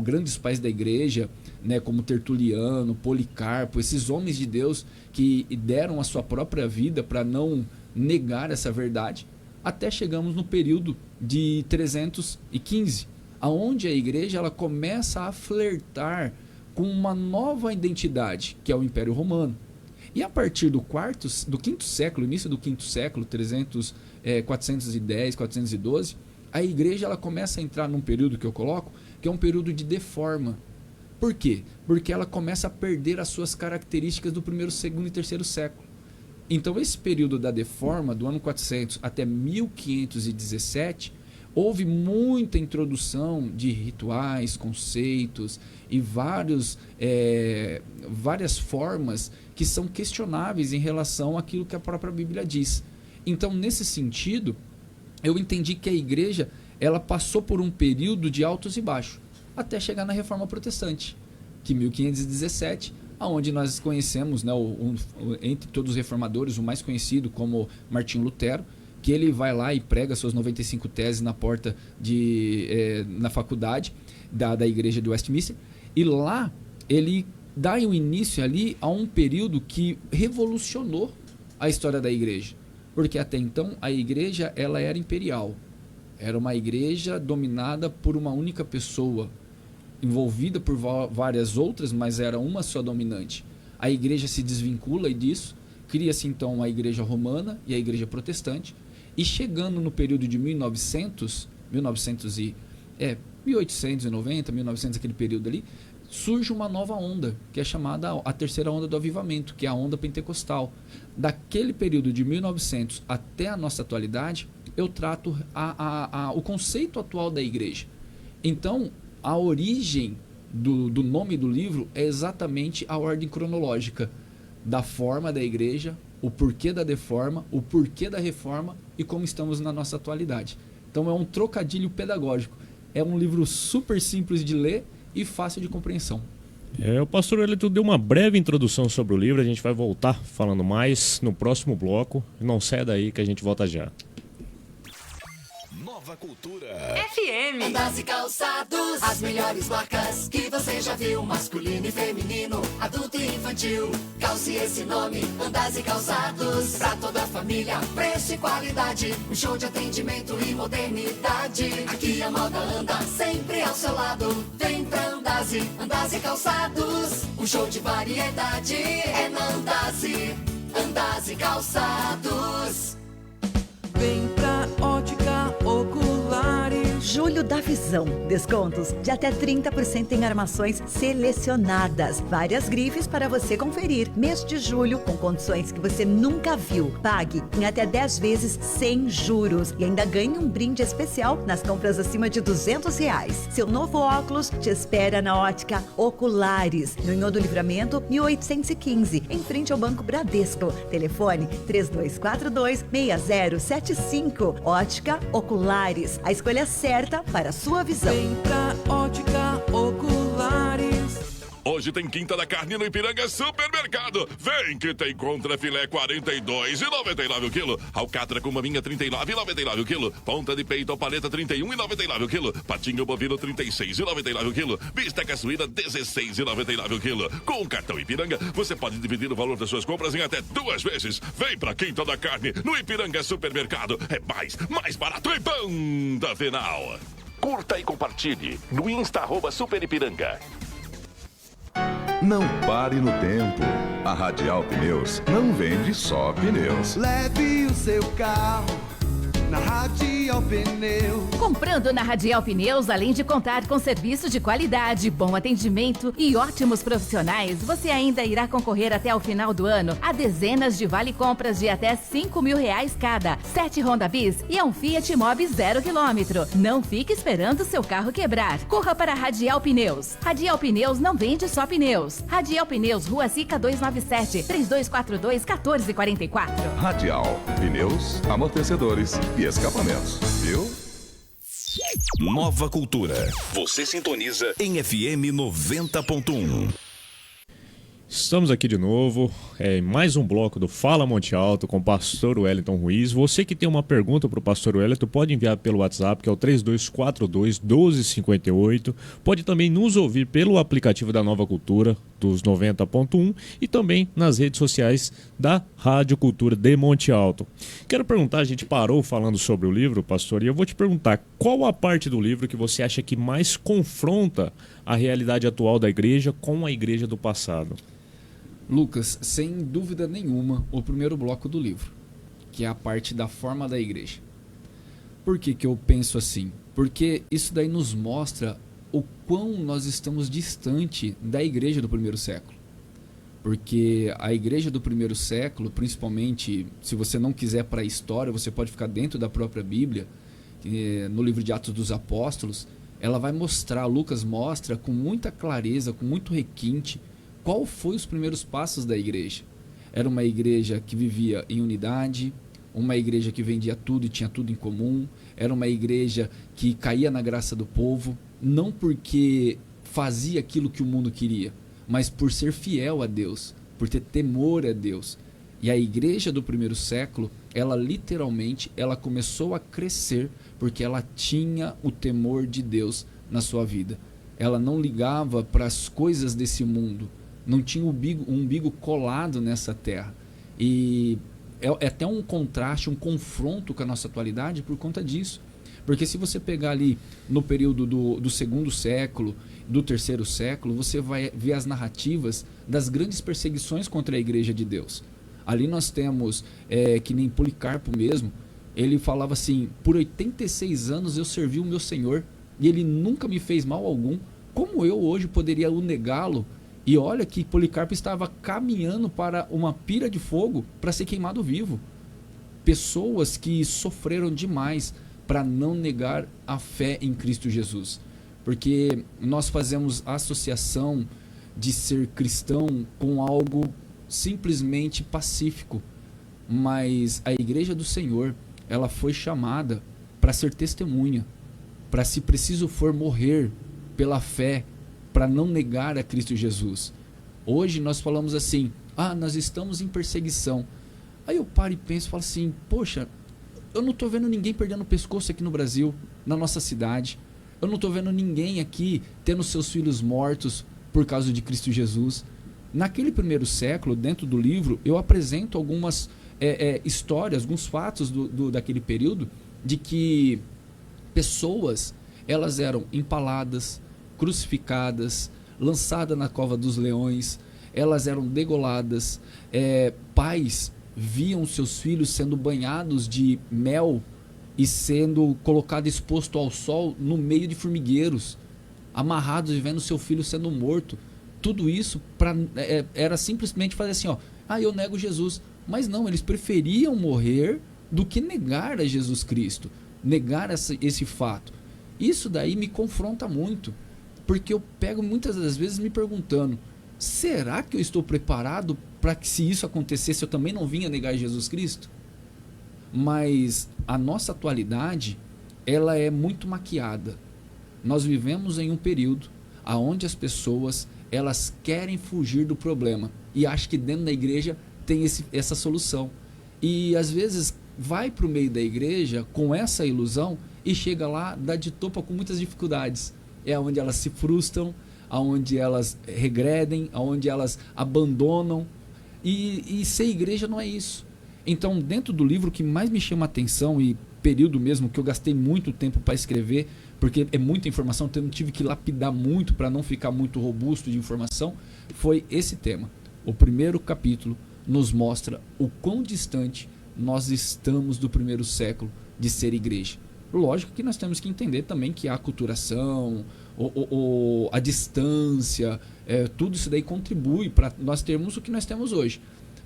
Grandes pais da igreja, né, como Tertuliano, Policarpo, esses homens de Deus que deram a sua própria vida para não negar essa verdade, até chegamos no período de 315, aonde a igreja ela começa a flertar com uma nova identidade, que é o Império Romano. E a partir do 5º século, início do 5º século, 410, 412, a igreja ela começa a entrar num período que eu coloco, que é um período de deforma. Por quê? Porque ela começa a perder as suas características do 1º, 2º e 3º século. Então esse período da deforma, do ano 400 até 1517, houve muita introdução de rituais, conceitos e várias formas que são questionáveis em relação àquilo que a própria Bíblia diz. Então, nesse sentido, eu entendi que a igreja ela passou por um período de altos e baixos, até chegar na Reforma Protestante, que 1517, aonde nós conhecemos, né, entre todos os reformadores, o mais conhecido como Martinho Lutero, que ele vai lá e prega suas 95 teses na porta na faculdade da igreja de Westminster, e lá ele dá o início ali a um período que revolucionou a história da igreja, porque até então a igreja ela era imperial, era uma igreja dominada por uma única pessoa, envolvida por várias outras, mas era uma só dominante. A igreja se desvincula disso, cria-se então a igreja romana e a igreja protestante, E chegando no período de 1890, 1900, aquele período ali, surge uma nova onda, que é chamada a terceira onda do avivamento, que é a onda pentecostal. Daquele período de 1900 até a nossa atualidade, eu trato o conceito atual da igreja. Então, a origem do nome do livro é exatamente a ordem cronológica da forma da igreja, o porquê da deforma, o porquê da reforma e como estamos na nossa atualidade. Então, é um trocadilho pedagógico. É um livro super simples de ler e fácil de compreensão. O pastor Wellington deu uma breve introdução sobre o livro, a gente vai voltar falando mais no próximo bloco. Não saia daí que a gente volta já. Nova Cultura. FM. Andas e calçados, as melhores marcas que você já viu, masculino e feminino, adulto e infantil. Calce esse nome, Andas e Calçados, pra toda a família, preço e qualidade, um show de atendimento e modernidade. Aqui a moda anda sempre ao seu lado, vem pra Andas e Calçados, um show de variedade é na Andas e Calçados. Vem pra Ótica Oculares. Julho da Visão. Descontos de até 30% em armações selecionadas. Várias grifes para você conferir. Mês de julho com condições que você nunca viu. Pague em até 10 vezes sem juros. E ainda ganhe um brinde especial nas compras acima de R$200. Seu novo óculos te espera na Ótica Oculares. No Inhô do Livramento, 1815. Em frente ao Banco Bradesco. Telefone 3242-6075. Ótica Oculares. A escolha certa para a sua visão. Vem pra Ótica Oculares. Hoje tem Quinta da Carne no Ipiranga Supermercado. Vem que tem contra filé 42,99 o quilo. Alcatra com maminha 39,99 o quilo. Ponta de peito ou paleta 31,99 o quilo. Patinho bovino 36,99 o quilo. Bisteca suína 16,99 o quilo. Com o cartão Ipiranga, você pode dividir o valor das suas compras em até 2 vezes. Vem pra Quinta da Carne no Ipiranga Supermercado. É mais barato e ponta final. Curta e compartilhe no Insta @Superipiranga. Não pare no tempo. A Radial Pneus não vende só pneus. Leve o seu carro na Radial Pneus. Comprando na Radial Pneus, além de contar com serviço de qualidade, bom atendimento e ótimos profissionais, você ainda irá concorrer até o final do ano a dezenas de vale-compras de até R$5.000 cada, 7 Honda Bis e um Fiat Mobi 0 km. Não fique esperando seu carro quebrar. Corra para a Radial Pneus. Radial Pneus não vende só pneus. Radial Pneus, Rua Sica 297, 3242-1444. Radial Pneus, amortecedores e escapamentos, viu? Nova Cultura. Você sintoniza em FM 90.1. Estamos aqui de novo, mais um bloco do Fala Monte Alto com o pastor Wellington Ruiz. Você que tem uma pergunta para o pastor Wellington pode enviar pelo WhatsApp, que é o 3242-1258. Pode também nos ouvir pelo aplicativo da Nova Cultura, dos 90.1, e também nas redes sociais da Rádio Cultura de Monte Alto. Quero perguntar, a gente parou falando sobre o livro, pastor, e eu vou te perguntar, qual a parte do livro que você acha que mais confronta a realidade atual da igreja com a igreja do passado? Lucas, sem dúvida nenhuma, o primeiro bloco do livro, que é a parte da forma da igreja. Por que eu penso assim? Porque isso daí nos mostra o quão nós estamos distante da igreja do primeiro século. Porque a igreja do primeiro século, principalmente, se você não quiser para a história, você pode ficar dentro da própria Bíblia, no livro de Atos dos Apóstolos, ela vai mostrar, Lucas mostra com muita clareza, com muito requinte, qual foi os primeiros passos da igreja. Era uma igreja que vivia em unidade, uma igreja que vendia tudo e tinha tudo em comum, era uma igreja que caía na graça do povo, não porque fazia aquilo que o mundo queria, mas por ser fiel a Deus, por ter temor a Deus. E a igreja do primeiro século, ela literalmente, ela começou a crescer porque ela tinha o temor de Deus na sua vida. Ela não ligava para as coisas desse mundo, não tinha um umbigo colado nessa terra. E é até um contraste, um confronto com a nossa atualidade por conta disso. Porque se você pegar ali no período do segundo século, do terceiro século, você vai ver as narrativas das grandes perseguições contra a igreja de Deus. Ali nós temos, que nem Policarpo mesmo, Ele falava assim: por 86 anos eu servi o meu Senhor e ele nunca me fez mal algum. Como eu hoje poderia o negá-lo? E olha que Policarpo estava caminhando para uma pira de fogo para ser queimado vivo. Pessoas que sofreram demais para não negar a fé em Cristo Jesus. Porque nós fazemos associação de ser cristão com algo simplesmente pacífico. Mas a Igreja do Senhor, ela foi chamada para ser testemunha, para, se preciso for, morrer pela fé, para não negar a Cristo Jesus. Hoje nós falamos assim: nós estamos em perseguição. Aí eu paro e penso e falo assim: poxa, eu não estou vendo ninguém perdendo o pescoço aqui no Brasil, na nossa cidade. Eu não estou vendo ninguém aqui tendo seus filhos mortos por causa de Cristo Jesus. Naquele primeiro século, dentro do livro, eu apresento algumas histórias, alguns fatos daquele período, de que pessoas, elas eram empaladas, crucificadas, lançadas na cova dos leões, elas eram degoladas, pais viam seus filhos sendo banhados de mel e sendo colocado exposto ao sol no meio de formigueiros, amarrados e vendo seu filho sendo morto. Tudo isso era simplesmente fazer assim: eu nego Jesus. Mas não, eles preferiam morrer do que negar a Jesus Cristo, negar esse fato. Isso daí me confronta muito, porque eu pego muitas das vezes me perguntando: será que eu estou preparado para que, se isso acontecesse, eu também não vinha negar Jesus Cristo? Mas a nossa atualidade, ela é muito maquiada. Nós vivemos em um período onde as pessoas, elas querem fugir do problema e acham que dentro da igreja tem essa solução. E às vezes vai para o meio da igreja com essa ilusão e chega lá, dá de topa com muitas dificuldades. É onde elas se frustram, aonde elas regredem, aonde elas abandonam. E ser igreja não é isso. Então, dentro do livro, o que mais me chama a atenção, e período mesmo que eu gastei muito tempo para escrever, porque é muita informação, então eu tive que lapidar muito para não ficar muito robusto de informação, foi esse tema. O primeiro capítulo nos mostra o quão distante nós estamos do primeiro século de ser igreja. Lógico que nós temos que entender também que a aculturação, a distância, tudo isso daí contribui para nós termos o que nós temos hoje.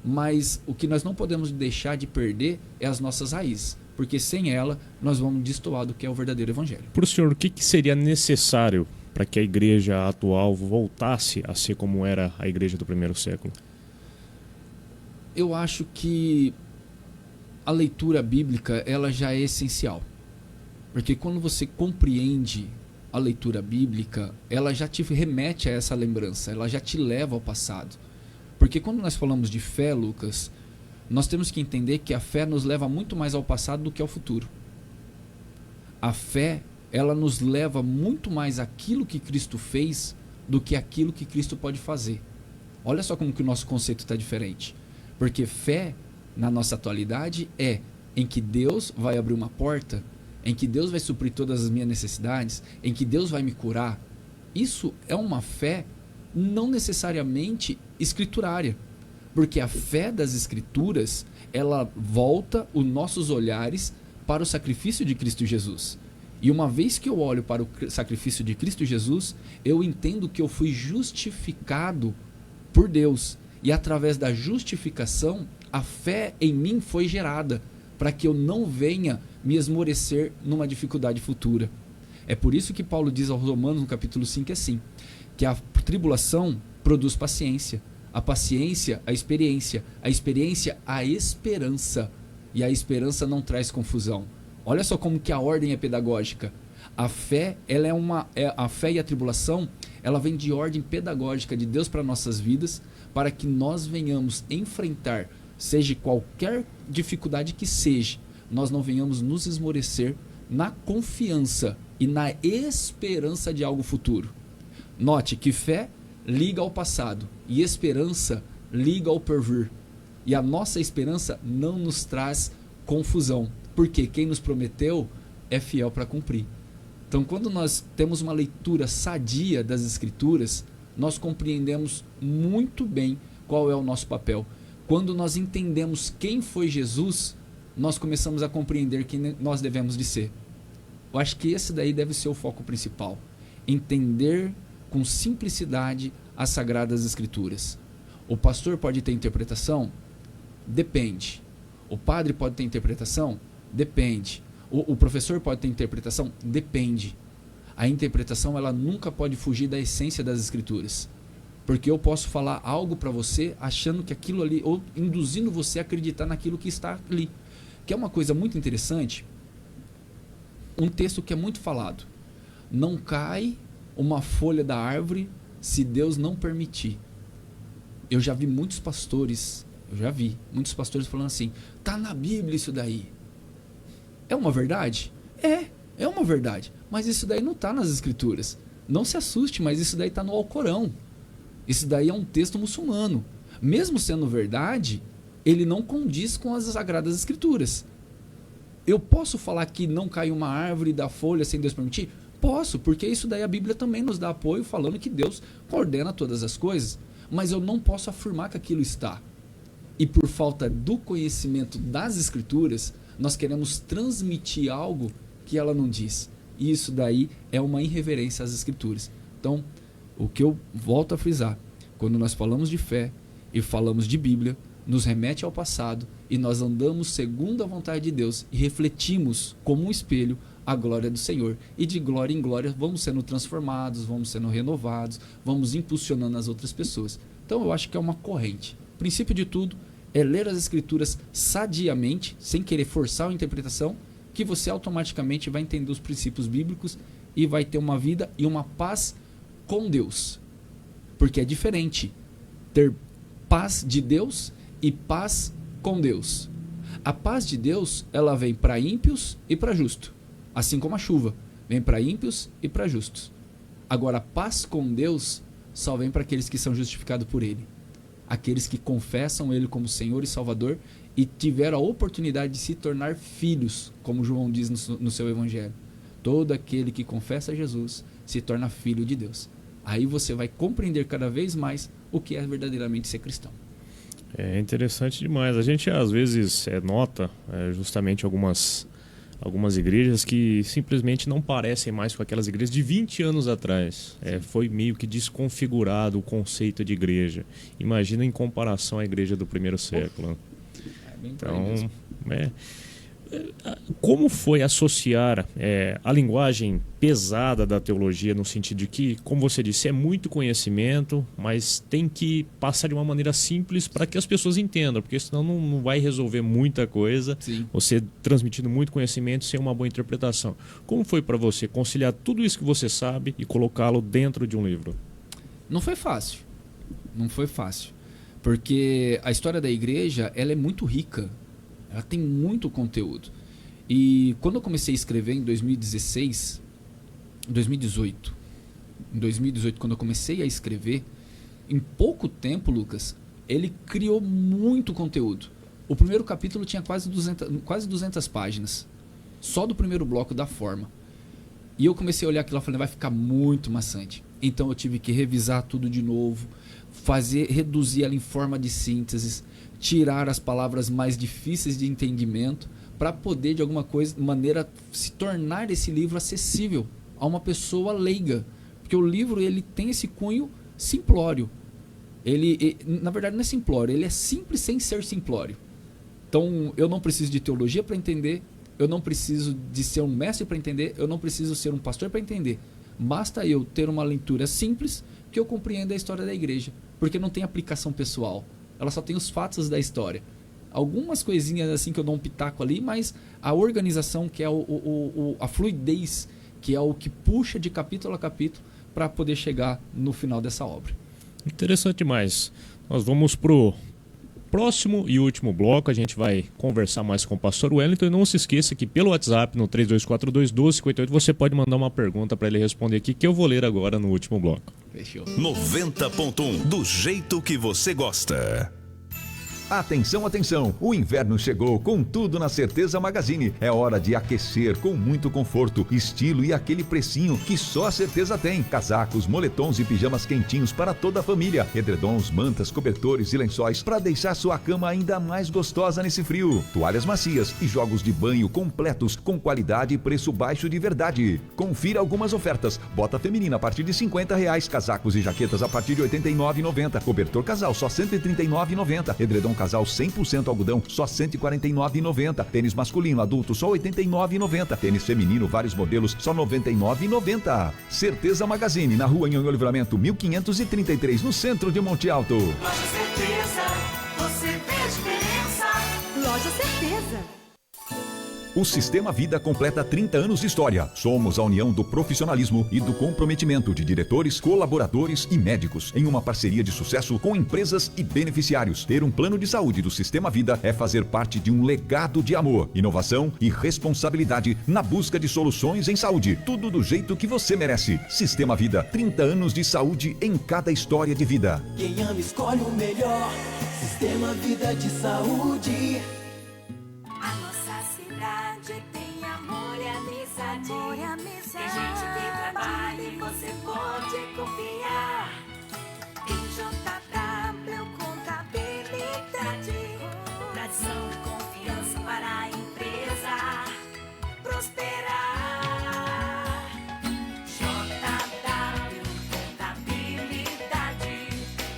Mas o que nós não podemos deixar de perder é as nossas raízes, porque sem ela nós vamos destoar do que é o verdadeiro evangelho. Para o senhor, o que seria necessário para que a igreja atual voltasse a ser como era a igreja do primeiro século? Eu acho que a leitura bíblica, ela já é essencial. Porque quando você compreende a leitura bíblica, ela já te remete a essa lembrança, ela já te leva ao passado. Porque quando nós falamos de fé, Lucas, nós temos que entender que a fé nos leva muito mais ao passado do que ao futuro. A fé, ela nos leva muito mais àquilo que Cristo fez do que aquilo que Cristo pode fazer. Olha só como que o nosso conceito está diferente. Porque fé, na nossa atualidade, é em que Deus vai abrir uma porta, em que Deus vai suprir todas as minhas necessidades, em que Deus vai me curar. Isso é uma fé não necessariamente escriturária, porque a fé das escrituras, ela volta os nossos olhares para o sacrifício de Cristo Jesus. E uma vez que eu olho para o sacrifício de Cristo Jesus, eu entendo que eu fui justificado por Deus. E através da justificação, a fé em mim foi gerada, para que eu não venha me esmorecer numa dificuldade futura. É por isso que Paulo diz aos Romanos, no capítulo 5, assim, que a tribulação produz paciência, a paciência, a experiência, a esperança, e a esperança não traz confusão. Olha só como que a ordem é pedagógica. A fé, a fé e a tribulação, ela vem de ordem pedagógica de Deus para nossas vidas, para que nós venhamos enfrentar, seja qualquer dificuldade que seja, nós não venhamos nos esmorecer na confiança e na esperança de algo futuro. Note que fé liga ao passado e esperança liga ao porvir. E a nossa esperança não nos traz confusão, porque quem nos prometeu é fiel para cumprir. Então, quando nós temos uma leitura sadia das Escrituras, nós compreendemos muito bem qual é o nosso papel. Quando nós entendemos quem foi Jesus, nós começamos a compreender quem nós devemos de ser. Eu acho que esse daí deve ser o foco principal. Entender com simplicidade as Sagradas Escrituras. O pastor pode ter interpretação? Depende. O padre pode ter interpretação? Depende. O professor pode ter interpretação? Depende. A interpretação ela nunca pode fugir da essência das Escrituras. Porque eu posso falar algo para você achando que aquilo ali, ou induzindo você a acreditar naquilo que está ali. Que é uma coisa muito interessante, um texto que é muito falado. Não cai uma folha da árvore se Deus não permitir. Eu já vi muitos pastores falando assim, tá na Bíblia isso daí. É uma verdade? É uma verdade. Mas isso daí não está nas Escrituras. Não se assuste, mas isso daí está no Alcorão. Isso daí é um texto muçulmano. Mesmo sendo verdade, ele não condiz com as Sagradas Escrituras. Eu posso falar que não cai uma árvore da folha sem Deus permitir? Posso, porque isso daí a Bíblia também nos dá apoio falando que Deus coordena todas as coisas. Mas eu não posso afirmar que aquilo está. E por falta do conhecimento das Escrituras, nós queremos transmitir algo que ela não diz. E isso daí é uma irreverência às Escrituras. Então, o que eu volto a frisar, quando nós falamos de fé e falamos de Bíblia, nos remete ao passado e nós andamos segundo a vontade de Deus e refletimos como um espelho a glória do Senhor. E de glória em glória vamos sendo transformados, vamos sendo renovados, vamos impulsionando as outras pessoas. Então eu acho que é uma corrente. O princípio de tudo é ler as Escrituras sadiamente, sem querer forçar a interpretação, que você automaticamente vai entender os princípios bíblicos e vai ter uma vida e uma paz com Deus. Porque é diferente ter paz de Deus e paz com Deus. A paz de Deus, ela vem para ímpios e para justos. Assim como a chuva, vem para ímpios e para justos. Agora, a paz com Deus só vem para aqueles que são justificados por Ele. Aqueles que confessam Ele como Senhor e Salvador e tiveram a oportunidade de se tornar filhos, como João diz no seu Evangelho. Todo aquele que confessa Jesus se torna filho de Deus. Aí você vai compreender cada vez mais o que é verdadeiramente ser cristão. É interessante demais. A gente às vezes nota justamente algumas igrejas que simplesmente não parecem mais com aquelas igrejas de 20 anos atrás. Foi meio que desconfigurado o conceito de igreja. Imagina em comparação à igreja do primeiro século. Então, como foi associar a linguagem pesada da teologia no sentido de que, como você disse, é muito conhecimento, mas tem que passar de uma maneira simples para que as pessoas entendam, porque senão não vai resolver muita coisa. Sim. Você transmitindo muito conhecimento sem uma boa interpretação. Como foi para você conciliar tudo isso que você sabe e colocá-lo dentro de um livro? Não foi fácil. Não foi fácil. Porque a história da igreja, ela é muito rica. Ela tem muito conteúdo. E quando eu comecei a escrever em 2018, quando eu comecei a escrever, em pouco tempo, Lucas, ele criou muito conteúdo. O primeiro capítulo tinha quase 200 páginas. Só do primeiro bloco da forma. E eu comecei a olhar aquilo e falei, vai ficar muito maçante. Então eu tive que revisar tudo de novo, reduzir ela em forma de síntese, tirar as palavras mais difíceis de entendimento para poder, de alguma maneira, se tornar esse livro acessível a uma pessoa leiga. Porque o livro ele tem esse cunho simplório. Na verdade, não é simplório, ele é simples sem ser simplório. Então, eu não preciso de teologia para entender, eu não preciso de ser um mestre para entender, eu não preciso ser um pastor para entender. Basta eu ter uma leitura simples que eu compreenda a história da igreja. Porque não tem aplicação pessoal. Ela só tem os fatos da história. Algumas coisinhas assim que eu dou um pitaco ali, mas a organização, que é a fluidez, que é o que puxa de capítulo a capítulo para poder chegar no final dessa obra. Interessante demais. Nós vamos pro próximo e último bloco. A gente vai conversar mais com o pastor Wellington. E não se esqueça que pelo WhatsApp, no 3242-1258, você pode mandar uma pergunta para ele responder aqui, que eu vou ler agora no último bloco. Fechou. 90.1, do jeito que você gosta. Atenção, atenção! O inverno chegou com tudo na Certeza Magazine. É hora de aquecer com muito conforto, estilo e aquele precinho que só a Certeza tem. Casacos, moletons e pijamas quentinhos para toda a família. Edredons, mantas, cobertores e lençóis para deixar sua cama ainda mais gostosa nesse frio. Toalhas macias e jogos de banho completos com qualidade e preço baixo de verdade. Confira algumas ofertas. Bota feminina a partir de R$50. Casacos e jaquetas a partir de R$ 89,90. Cobertor casal só R$ 139,90. Edredom casal 100% algodão, só R$ 149,90. Tênis masculino adulto, só R$ 89,90. Tênis feminino, vários modelos, só R$ 99,90. Certeza Magazine, na rua Nhonhô Livramento, 1533, no centro de Monte Alto. Loja Certeza, você vê a diferença. Loja Certeza. O Sistema Vida completa 30 anos de história. Somos a união do profissionalismo e do comprometimento de diretores, colaboradores e médicos em uma parceria de sucesso com empresas e beneficiários. Ter um plano de saúde do Sistema Vida é fazer parte de um legado de amor, inovação e responsabilidade na busca de soluções em saúde. Tudo do jeito que você merece. Sistema Vida, 30 anos de saúde em cada história de vida. Quem ama escolhe o melhor. Sistema Vida de Saúde. A nossa cidade tem amor e amizade. Tem gente que trabalha e você pode confiar. Em JW Contabilidade. Tradição e confiança para a empresa prosperar. JW Contabilidade.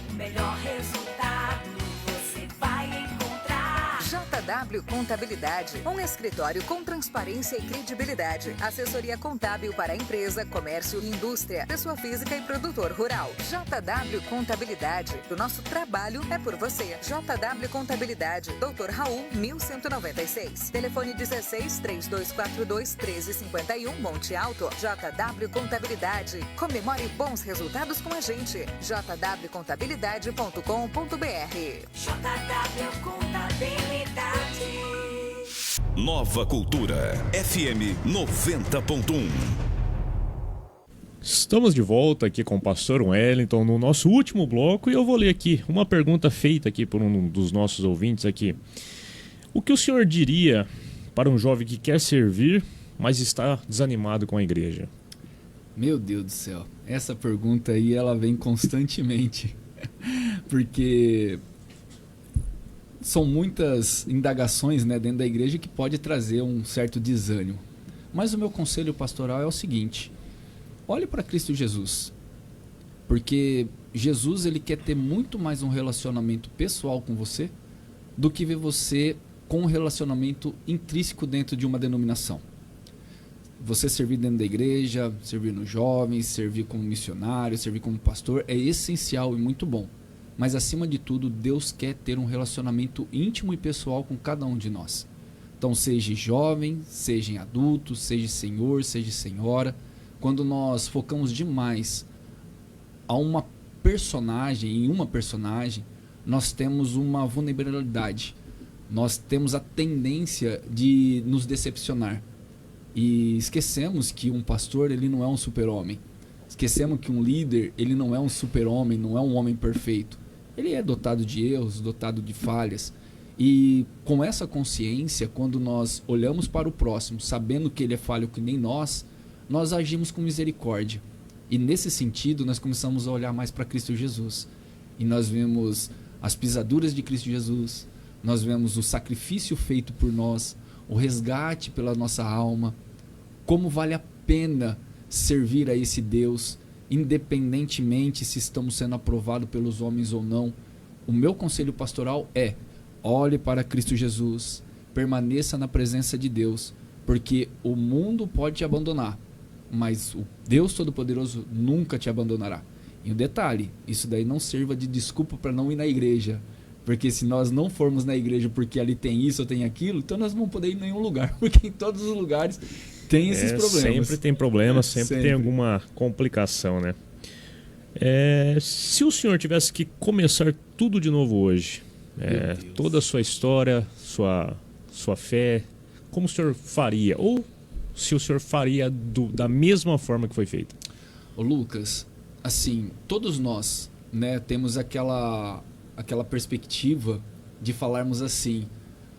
O melhor resultado você vai encontrar. JW Contabilidade, um escritório com transparência e credibilidade. Assessoria contábil para empresa, comércio e indústria, pessoa física e produtor rural. JW Contabilidade, o nosso trabalho é por você. JW Contabilidade, Dr. Raul, 1196. Telefone 16 3242 1351, Monte Alto. JW Contabilidade, comemore bons resultados com a gente. jwcontabilidade.com.br. JW Contabilidade. Nova Cultura, FM 90.1. Estamos de volta aqui com o Pastor Wellington no nosso último bloco e eu vou ler aqui uma pergunta feita aqui por um dos nossos ouvintes aqui. O que o senhor diria para um jovem que quer servir, mas está desanimado com a igreja? Meu Deus do céu, essa pergunta aí ela vem constantemente, porque são muitas indagações, né, dentro da igreja que pode trazer um certo desânimo. Mas o meu conselho pastoral é o seguinte: olhe para Cristo Jesus, porque Jesus ele quer ter muito mais um relacionamento pessoal com você do que ver você com um relacionamento intrínseco dentro de uma denominação. Você servir dentro da igreja, servir nos jovens, servir como missionário, servir como pastor é essencial e muito bom. Mas acima de tudo, Deus quer ter um relacionamento íntimo e pessoal com cada um de nós. Então, seja jovem, seja adulto, seja senhor, seja senhora, quando nós focamos demais em uma personagem, nós temos uma vulnerabilidade. Nós temos a tendência de nos decepcionar. E esquecemos que um pastor ele não é um super-homem. Esquecemos que um líder ele não é um super-homem, não é um homem perfeito. Ele é dotado de erros, dotado de falhas. E com essa consciência, quando nós olhamos para o próximo, sabendo que ele é falho que nem nós agimos com misericórdia. E nesse sentido, nós começamos a olhar mais para Cristo Jesus. E nós vemos as pisaduras de Cristo Jesus, nós vemos o sacrifício feito por nós, o resgate pela nossa alma, como vale a pena servir a esse Deus, independentemente se estamos sendo aprovados pelos homens ou não. O meu conselho pastoral é: olhe para Cristo Jesus, permaneça na presença de Deus, porque o mundo pode te abandonar, mas o Deus Todo-Poderoso nunca te abandonará. E um detalhe, isso daí não sirva de desculpa para não ir na igreja, porque se nós não formos na igreja porque ali tem isso ou tem aquilo, então nós não vamos poder ir em nenhum lugar, porque em todos os lugares tem esses problemas. Sempre tem problemas, sempre tem alguma complicação, né? Se o senhor tivesse que começar tudo de novo hoje, toda a sua história, sua fé, como o senhor faria? Ou se o senhor faria da mesma forma que foi feita? Ô Lucas, assim, todos nós, né, temos aquela perspectiva de falarmos assim: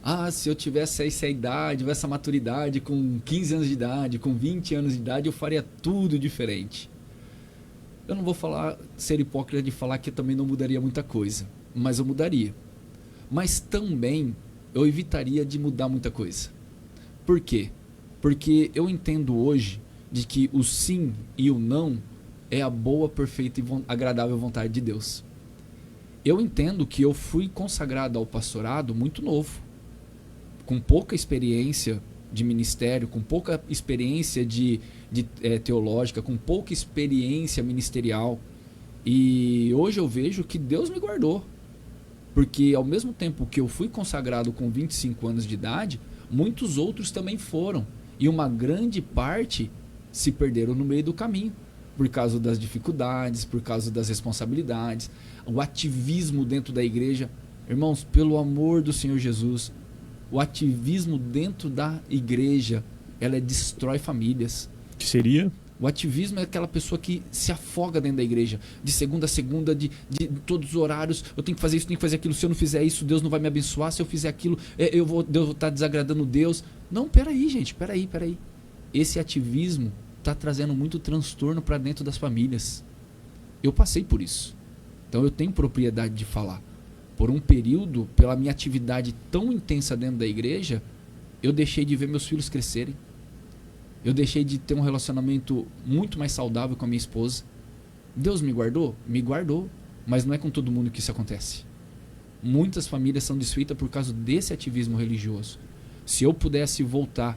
ah, se eu tivesse essa idade, essa maturidade, com 15 anos de idade, com 20 anos de idade, eu faria tudo diferente. Eu não vou ser hipócrita de falar que eu também não mudaria muita coisa, mas eu mudaria. Mas também eu evitaria de mudar muita coisa. Por quê? Porque eu entendo hoje de que o sim e o não é a boa, perfeita e agradável vontade de Deus. Eu entendo que eu fui consagrado ao pastorado muito novo, com pouca experiência de ministério, com pouca experiência teológica, com pouca experiência ministerial. E hoje eu vejo que Deus me guardou. Porque ao mesmo tempo que eu fui consagrado com 25 anos de idade, muitos outros também foram. E uma grande parte se perderam no meio do caminho, por causa das dificuldades, por causa das responsabilidades, o ativismo dentro da igreja. Irmãos, pelo amor do Senhor Jesus, o ativismo dentro da igreja, ela destrói famílias. Que seria? O ativismo é aquela pessoa que se afoga dentro da igreja, de segunda a segunda, de todos os horários. Eu tenho que fazer isso, tenho que fazer aquilo. Se eu não fizer isso, Deus não vai me abençoar. Se eu fizer aquilo, Deus vou estar desagradando Deus. Não, peraí, gente, peraí. Esse ativismo está trazendo muito transtorno para dentro das famílias. Eu passei por isso. Então eu tenho propriedade de falar. Por um período, pela minha atividade tão intensa dentro da igreja, eu deixei de ver meus filhos crescerem. Eu deixei de ter um relacionamento muito mais saudável com a minha esposa. Deus me guardou? Me guardou. Mas não é com todo mundo que isso acontece. Muitas famílias são desfeitas por causa desse ativismo religioso. Se eu pudesse voltar,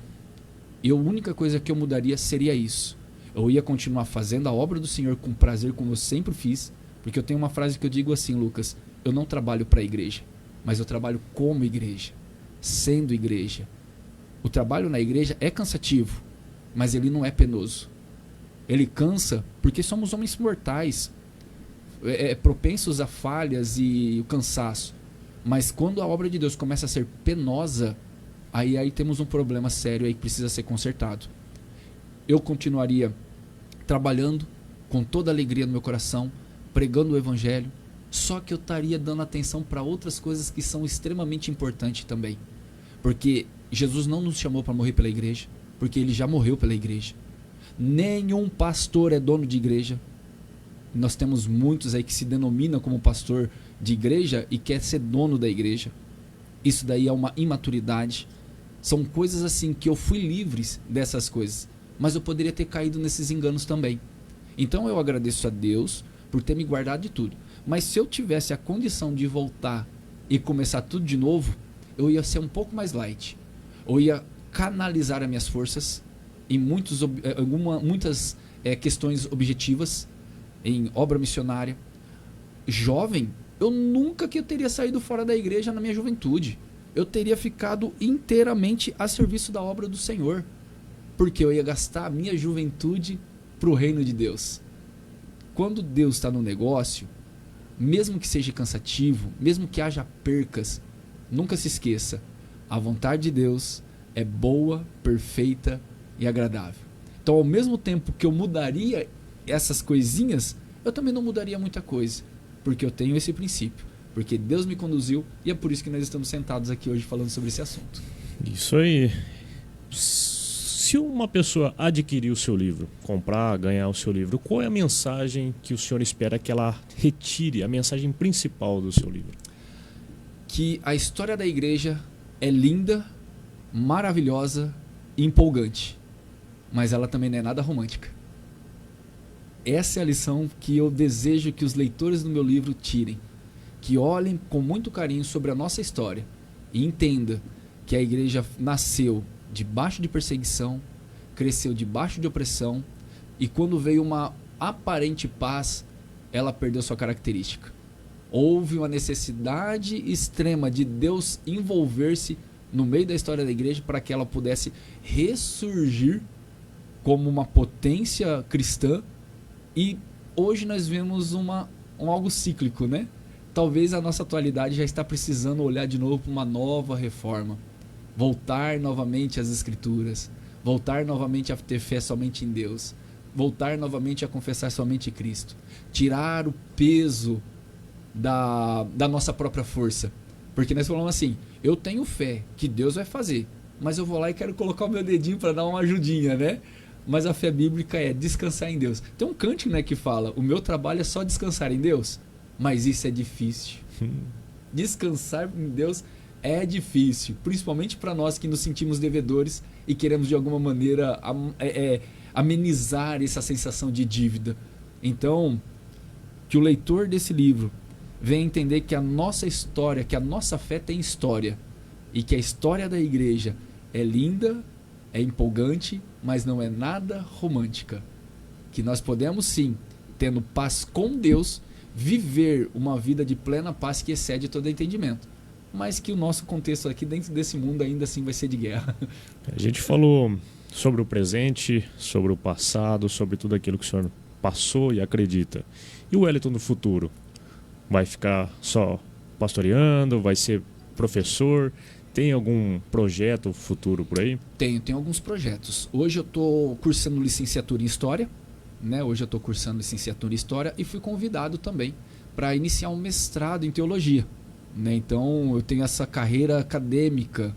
a única coisa que eu mudaria seria isso. Eu ia continuar fazendo a obra do Senhor com prazer, como eu sempre fiz. Porque eu tenho uma frase que eu digo assim, Lucas: eu não trabalho para a igreja, mas eu trabalho como igreja, sendo igreja. O trabalho na igreja é cansativo, mas ele não é penoso. Ele cansa porque somos homens mortais, propensos a falhas e o cansaço. Mas quando a obra de Deus começa a ser penosa, aí temos um problema sério aí que precisa ser consertado. Eu continuaria trabalhando com toda a alegria no meu coração, pregando o evangelho, só que eu estaria dando atenção para outras coisas que são extremamente importantes também. Porque Jesus não nos chamou para morrer pela igreja, porque ele já morreu pela igreja. Nenhum pastor é dono de igreja. Nós temos muitos aí que se denominam como pastor de igreja e quer ser dono da igreja. Isso daí é uma imaturidade. São coisas assim que eu fui livre dessas coisas, mas eu poderia ter caído nesses enganos também. Então eu agradeço a Deus por ter me guardado de tudo. Mas se eu tivesse a condição de voltar e começar tudo de novo, eu ia ser um pouco mais light. Eu ia canalizar as minhas forças em muitas questões objetivas, em obra missionária. Jovem, eu nunca que eu teria saído fora da igreja na minha juventude. Eu teria ficado inteiramente a serviço da obra do Senhor, porque eu ia gastar a minha juventude para o reino de Deus. Quando Deus está no negócio, mesmo que seja cansativo, mesmo que haja percas, nunca se esqueça, a vontade de Deus é boa, perfeita e agradável. Então, ao mesmo tempo que eu mudaria essas coisinhas, eu também não mudaria muita coisa, porque eu tenho esse princípio, porque Deus me conduziu e é por isso que nós estamos sentados aqui hoje falando sobre esse assunto. Isso aí. Se uma pessoa adquirir o seu livro, comprar, ganhar o seu livro, qual é a mensagem que o senhor espera que ela retire, a mensagem principal do seu livro? Que a história da igreja é linda, maravilhosa e empolgante, mas ela também não é nada romântica. Essa é a lição que eu desejo que os leitores do meu livro tirem, que olhem com muito carinho sobre a nossa história e entendam que a igreja nasceu debaixo de perseguição, cresceu debaixo de opressão, e quando veio uma aparente paz, ela perdeu sua característica. Houve uma necessidade extrema de Deus envolver-se no meio da história da igreja para que ela pudesse ressurgir como uma potência cristã, e hoje nós vemos algo cíclico, né? Talvez a nossa atualidade já está precisando olhar de novo para uma nova reforma. Voltar novamente às Escrituras, voltar novamente a ter fé somente em Deus, voltar novamente a confessar somente Cristo, tirar o peso da nossa própria força, Porque nós falamos assim, eu tenho fé que Deus vai fazer, mas eu vou lá e quero colocar o meu dedinho para dar uma ajudinha, né? Mas a fé bíblica é descansar em Deus. Tem um cântico, né, que fala, o meu trabalho é só descansar em Deus, mas isso é difícil. Descansar em Deus é difícil, principalmente para nós que nos sentimos devedores e queremos de alguma maneira amenizar essa sensação de dívida. Então, que o leitor desse livro venha entender que a nossa história, que a nossa fé tem história, e que a história da igreja é linda, é empolgante, mas não é nada romântica. Que nós podemos sim, tendo paz com Deus, viver uma vida de plena paz que excede todo entendimento. Mas que o nosso contexto aqui dentro desse mundo ainda assim vai ser de guerra. A gente falou sobre o presente, sobre o passado, sobre tudo aquilo que o senhor passou e acredita. E o Wellington do futuro? Vai ficar só pastoreando? Vai ser professor? Tem algum projeto futuro por aí? Tenho alguns projetos. Hoje eu estou cursando licenciatura em História, né? Hoje eu estou cursando licenciatura em História e fui convidado também para iniciar um mestrado em Teologia, né? Então eu tenho essa carreira acadêmica.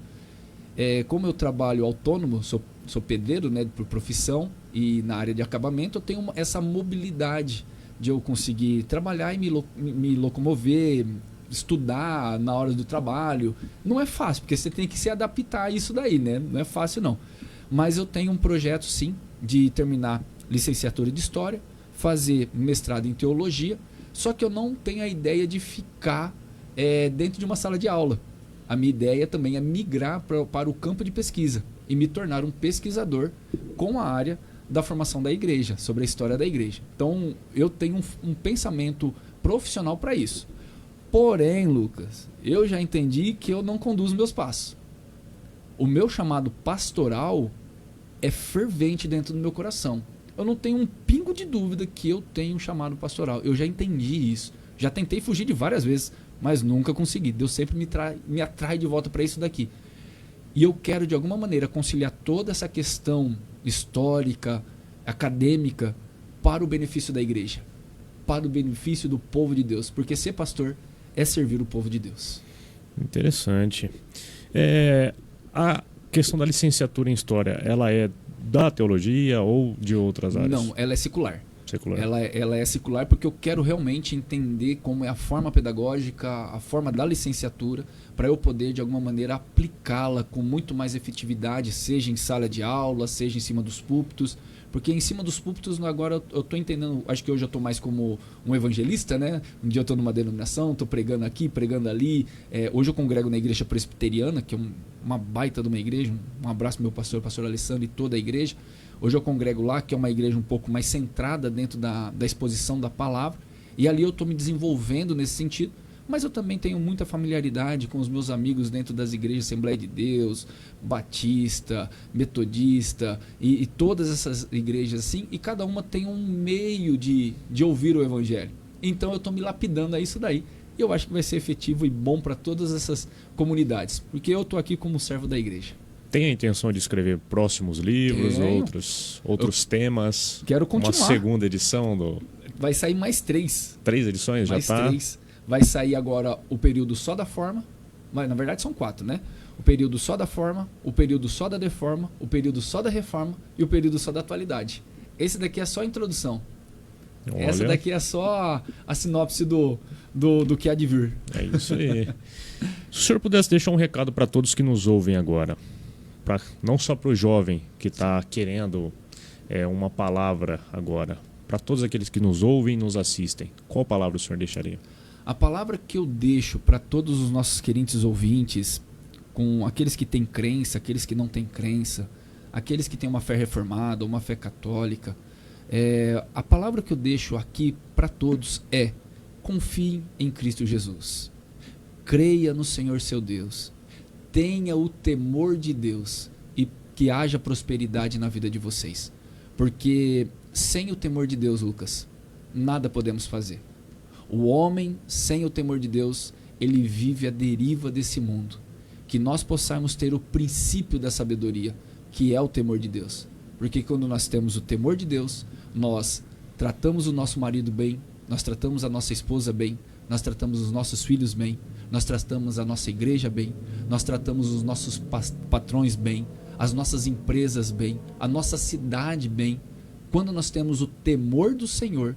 Como eu trabalho autônomo, sou pedreiro, né, por profissão, e na área de acabamento eu tenho essa mobilidade de eu conseguir trabalhar e me locomover, estudar na hora do trabalho. Não é fácil, porque você tem que se adaptar a isso daí, né? Não é fácil não. Mas eu tenho um projeto sim de terminar licenciatura de História, fazer mestrado em Teologia, só que eu não tenho a ideia de ficar dentro de uma sala de aula. A minha ideia também é migrar para o campo de pesquisa e me tornar um pesquisador com a área da formação da igreja, sobre a história da igreja. Então eu tenho um pensamento profissional para isso. Porém, Lucas, eu já entendi que eu não conduzo meus passos. O meu chamado pastoral é fervente dentro do meu coração. Eu não tenho um pingo de dúvida que eu tenho um chamado pastoral. Eu já entendi isso. Já tentei fugir de várias vezes, mas nunca consegui. Deus sempre me atrai de volta para isso daqui. E eu quero, de alguma maneira, conciliar toda essa questão histórica, acadêmica, para o benefício da igreja, para o benefício do povo de Deus. Porque ser pastor é servir o povo de Deus. Interessante. A questão da licenciatura em História, ela é da teologia ou de outras áreas? Não, ela é secular. Secular. Ela é secular porque eu quero realmente entender como é a forma pedagógica, a forma da licenciatura, para eu poder, de alguma maneira, aplicá-la com muito mais efetividade, seja em sala de aula, seja em cima dos púlpitos. Porque em cima dos púlpitos, agora eu estou entendendo, acho que hoje eu estou mais como um evangelista, né? Um dia eu estou numa denominação, estou pregando aqui, pregando ali. Hoje eu congrego na igreja presbiteriana, que é uma baita de uma igreja. Um abraço pro meu pastor Alessandro e toda a igreja. Hoje eu congrego lá, que é uma igreja um pouco mais centrada dentro da exposição da palavra. E ali eu estou me desenvolvendo nesse sentido. Mas eu também tenho muita familiaridade com os meus amigos dentro das igrejas Assembleia de Deus, Batista, Metodista e todas essas igrejas assim. E cada uma tem um meio de ouvir o Evangelho. Então eu estou me lapidando a isso daí. E eu acho que vai ser efetivo e bom para todas essas comunidades. Porque eu estou aqui como servo da igreja. Tem a intenção de escrever próximos livros, outros temas? Quero continuar. Uma segunda edição do... Vai sair mais 3. 3 edições? Mais já tá? 3. Vai sair agora o período só da forma, mas na verdade são 4, né? O período só da forma, o período só da deforma, o período só da reforma e o período só da atualidade. Esse daqui é só a introdução. Olha. Essa daqui é só a sinopse do que há de vir. É isso aí. Se o senhor pudesse deixar um recado para todos que nos ouvem agora, não só para o jovem que está querendo uma palavra agora, para todos aqueles que nos ouvem e nos assistem, qual palavra o senhor deixaria? A palavra que eu deixo para todos os nossos queridos ouvintes, com aqueles que têm crença, aqueles que não têm crença, aqueles que têm uma fé reformada, uma fé católica, a palavra que eu deixo aqui para todos é: confie em Cristo Jesus, creia no Senhor seu Deus, tenha o temor de Deus e que haja prosperidade na vida de vocês, porque sem o temor de Deus, Lucas, nada podemos fazer. O homem sem o temor de Deus, ele vive à deriva desse mundo. Que nós possamos ter o princípio da sabedoria, que é o temor de Deus. Porque quando nós temos o temor de Deus, nós tratamos o nosso marido bem, nós tratamos a nossa esposa bem, nós tratamos os nossos filhos bem, nós tratamos a nossa igreja bem, nós tratamos os nossos patrões bem, as nossas empresas bem, a nossa cidade bem. Quando nós temos o temor do Senhor,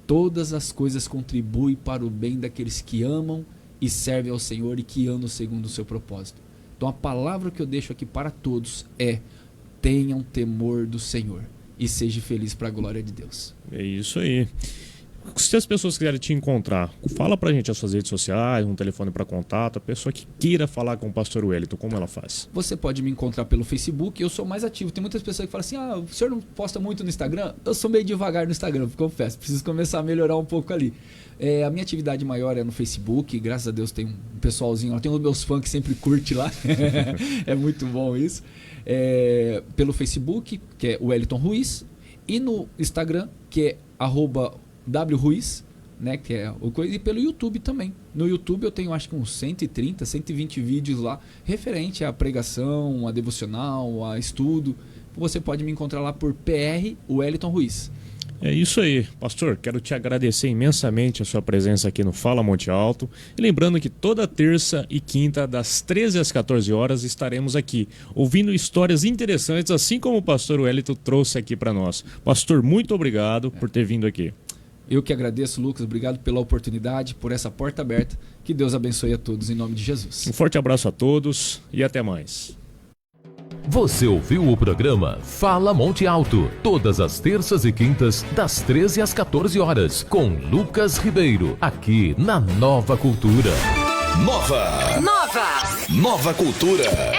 todas as coisas contribuem para o bem daqueles que amam e servem ao Senhor e que andam segundo o seu propósito. Então a palavra que eu deixo aqui para todos é: tenham temor do Senhor e seja feliz para a glória de Deus. É isso aí. Se as pessoas quiserem te encontrar, fala pra gente as suas redes sociais, um telefone para contato, a pessoa que queira falar com o pastor Wellington, como ela faz? Você pode me encontrar pelo Facebook, eu sou mais ativo. Tem muitas pessoas que falam assim: o senhor não posta muito no Instagram? Eu sou meio devagar no Instagram, confesso, preciso começar a melhorar um pouco ali. A minha atividade maior é no Facebook, graças a Deus tem um pessoalzinho lá, tem os meus fãs que sempre curte lá, é muito bom isso. Pelo Facebook, que é o Wellington Ruiz, e no Instagram, que é @wruiz, né, que é o coisa, e pelo YouTube também. No YouTube eu tenho acho que uns 130, 120 vídeos lá referente à pregação, a devocional, a estudo. Você pode me encontrar lá por PR Wellington Ruiz. É isso aí, pastor, quero te agradecer imensamente a sua presença aqui no Fala Monte Alto, e lembrando que toda terça e quinta das 13 às 14 horas estaremos aqui, ouvindo histórias interessantes, assim como o pastor Wellington trouxe aqui para nós. Pastor, muito obrigado por ter vindo aqui. Eu que agradeço, Lucas, obrigado pela oportunidade, por essa porta aberta, que Deus abençoe a todos em nome de Jesus. Um forte abraço a todos e até mais. Você ouviu o programa Fala Monte Alto, todas as terças e quintas, das 13 às 14 horas, com Lucas Ribeiro, aqui na Nova Cultura. Nova Cultura.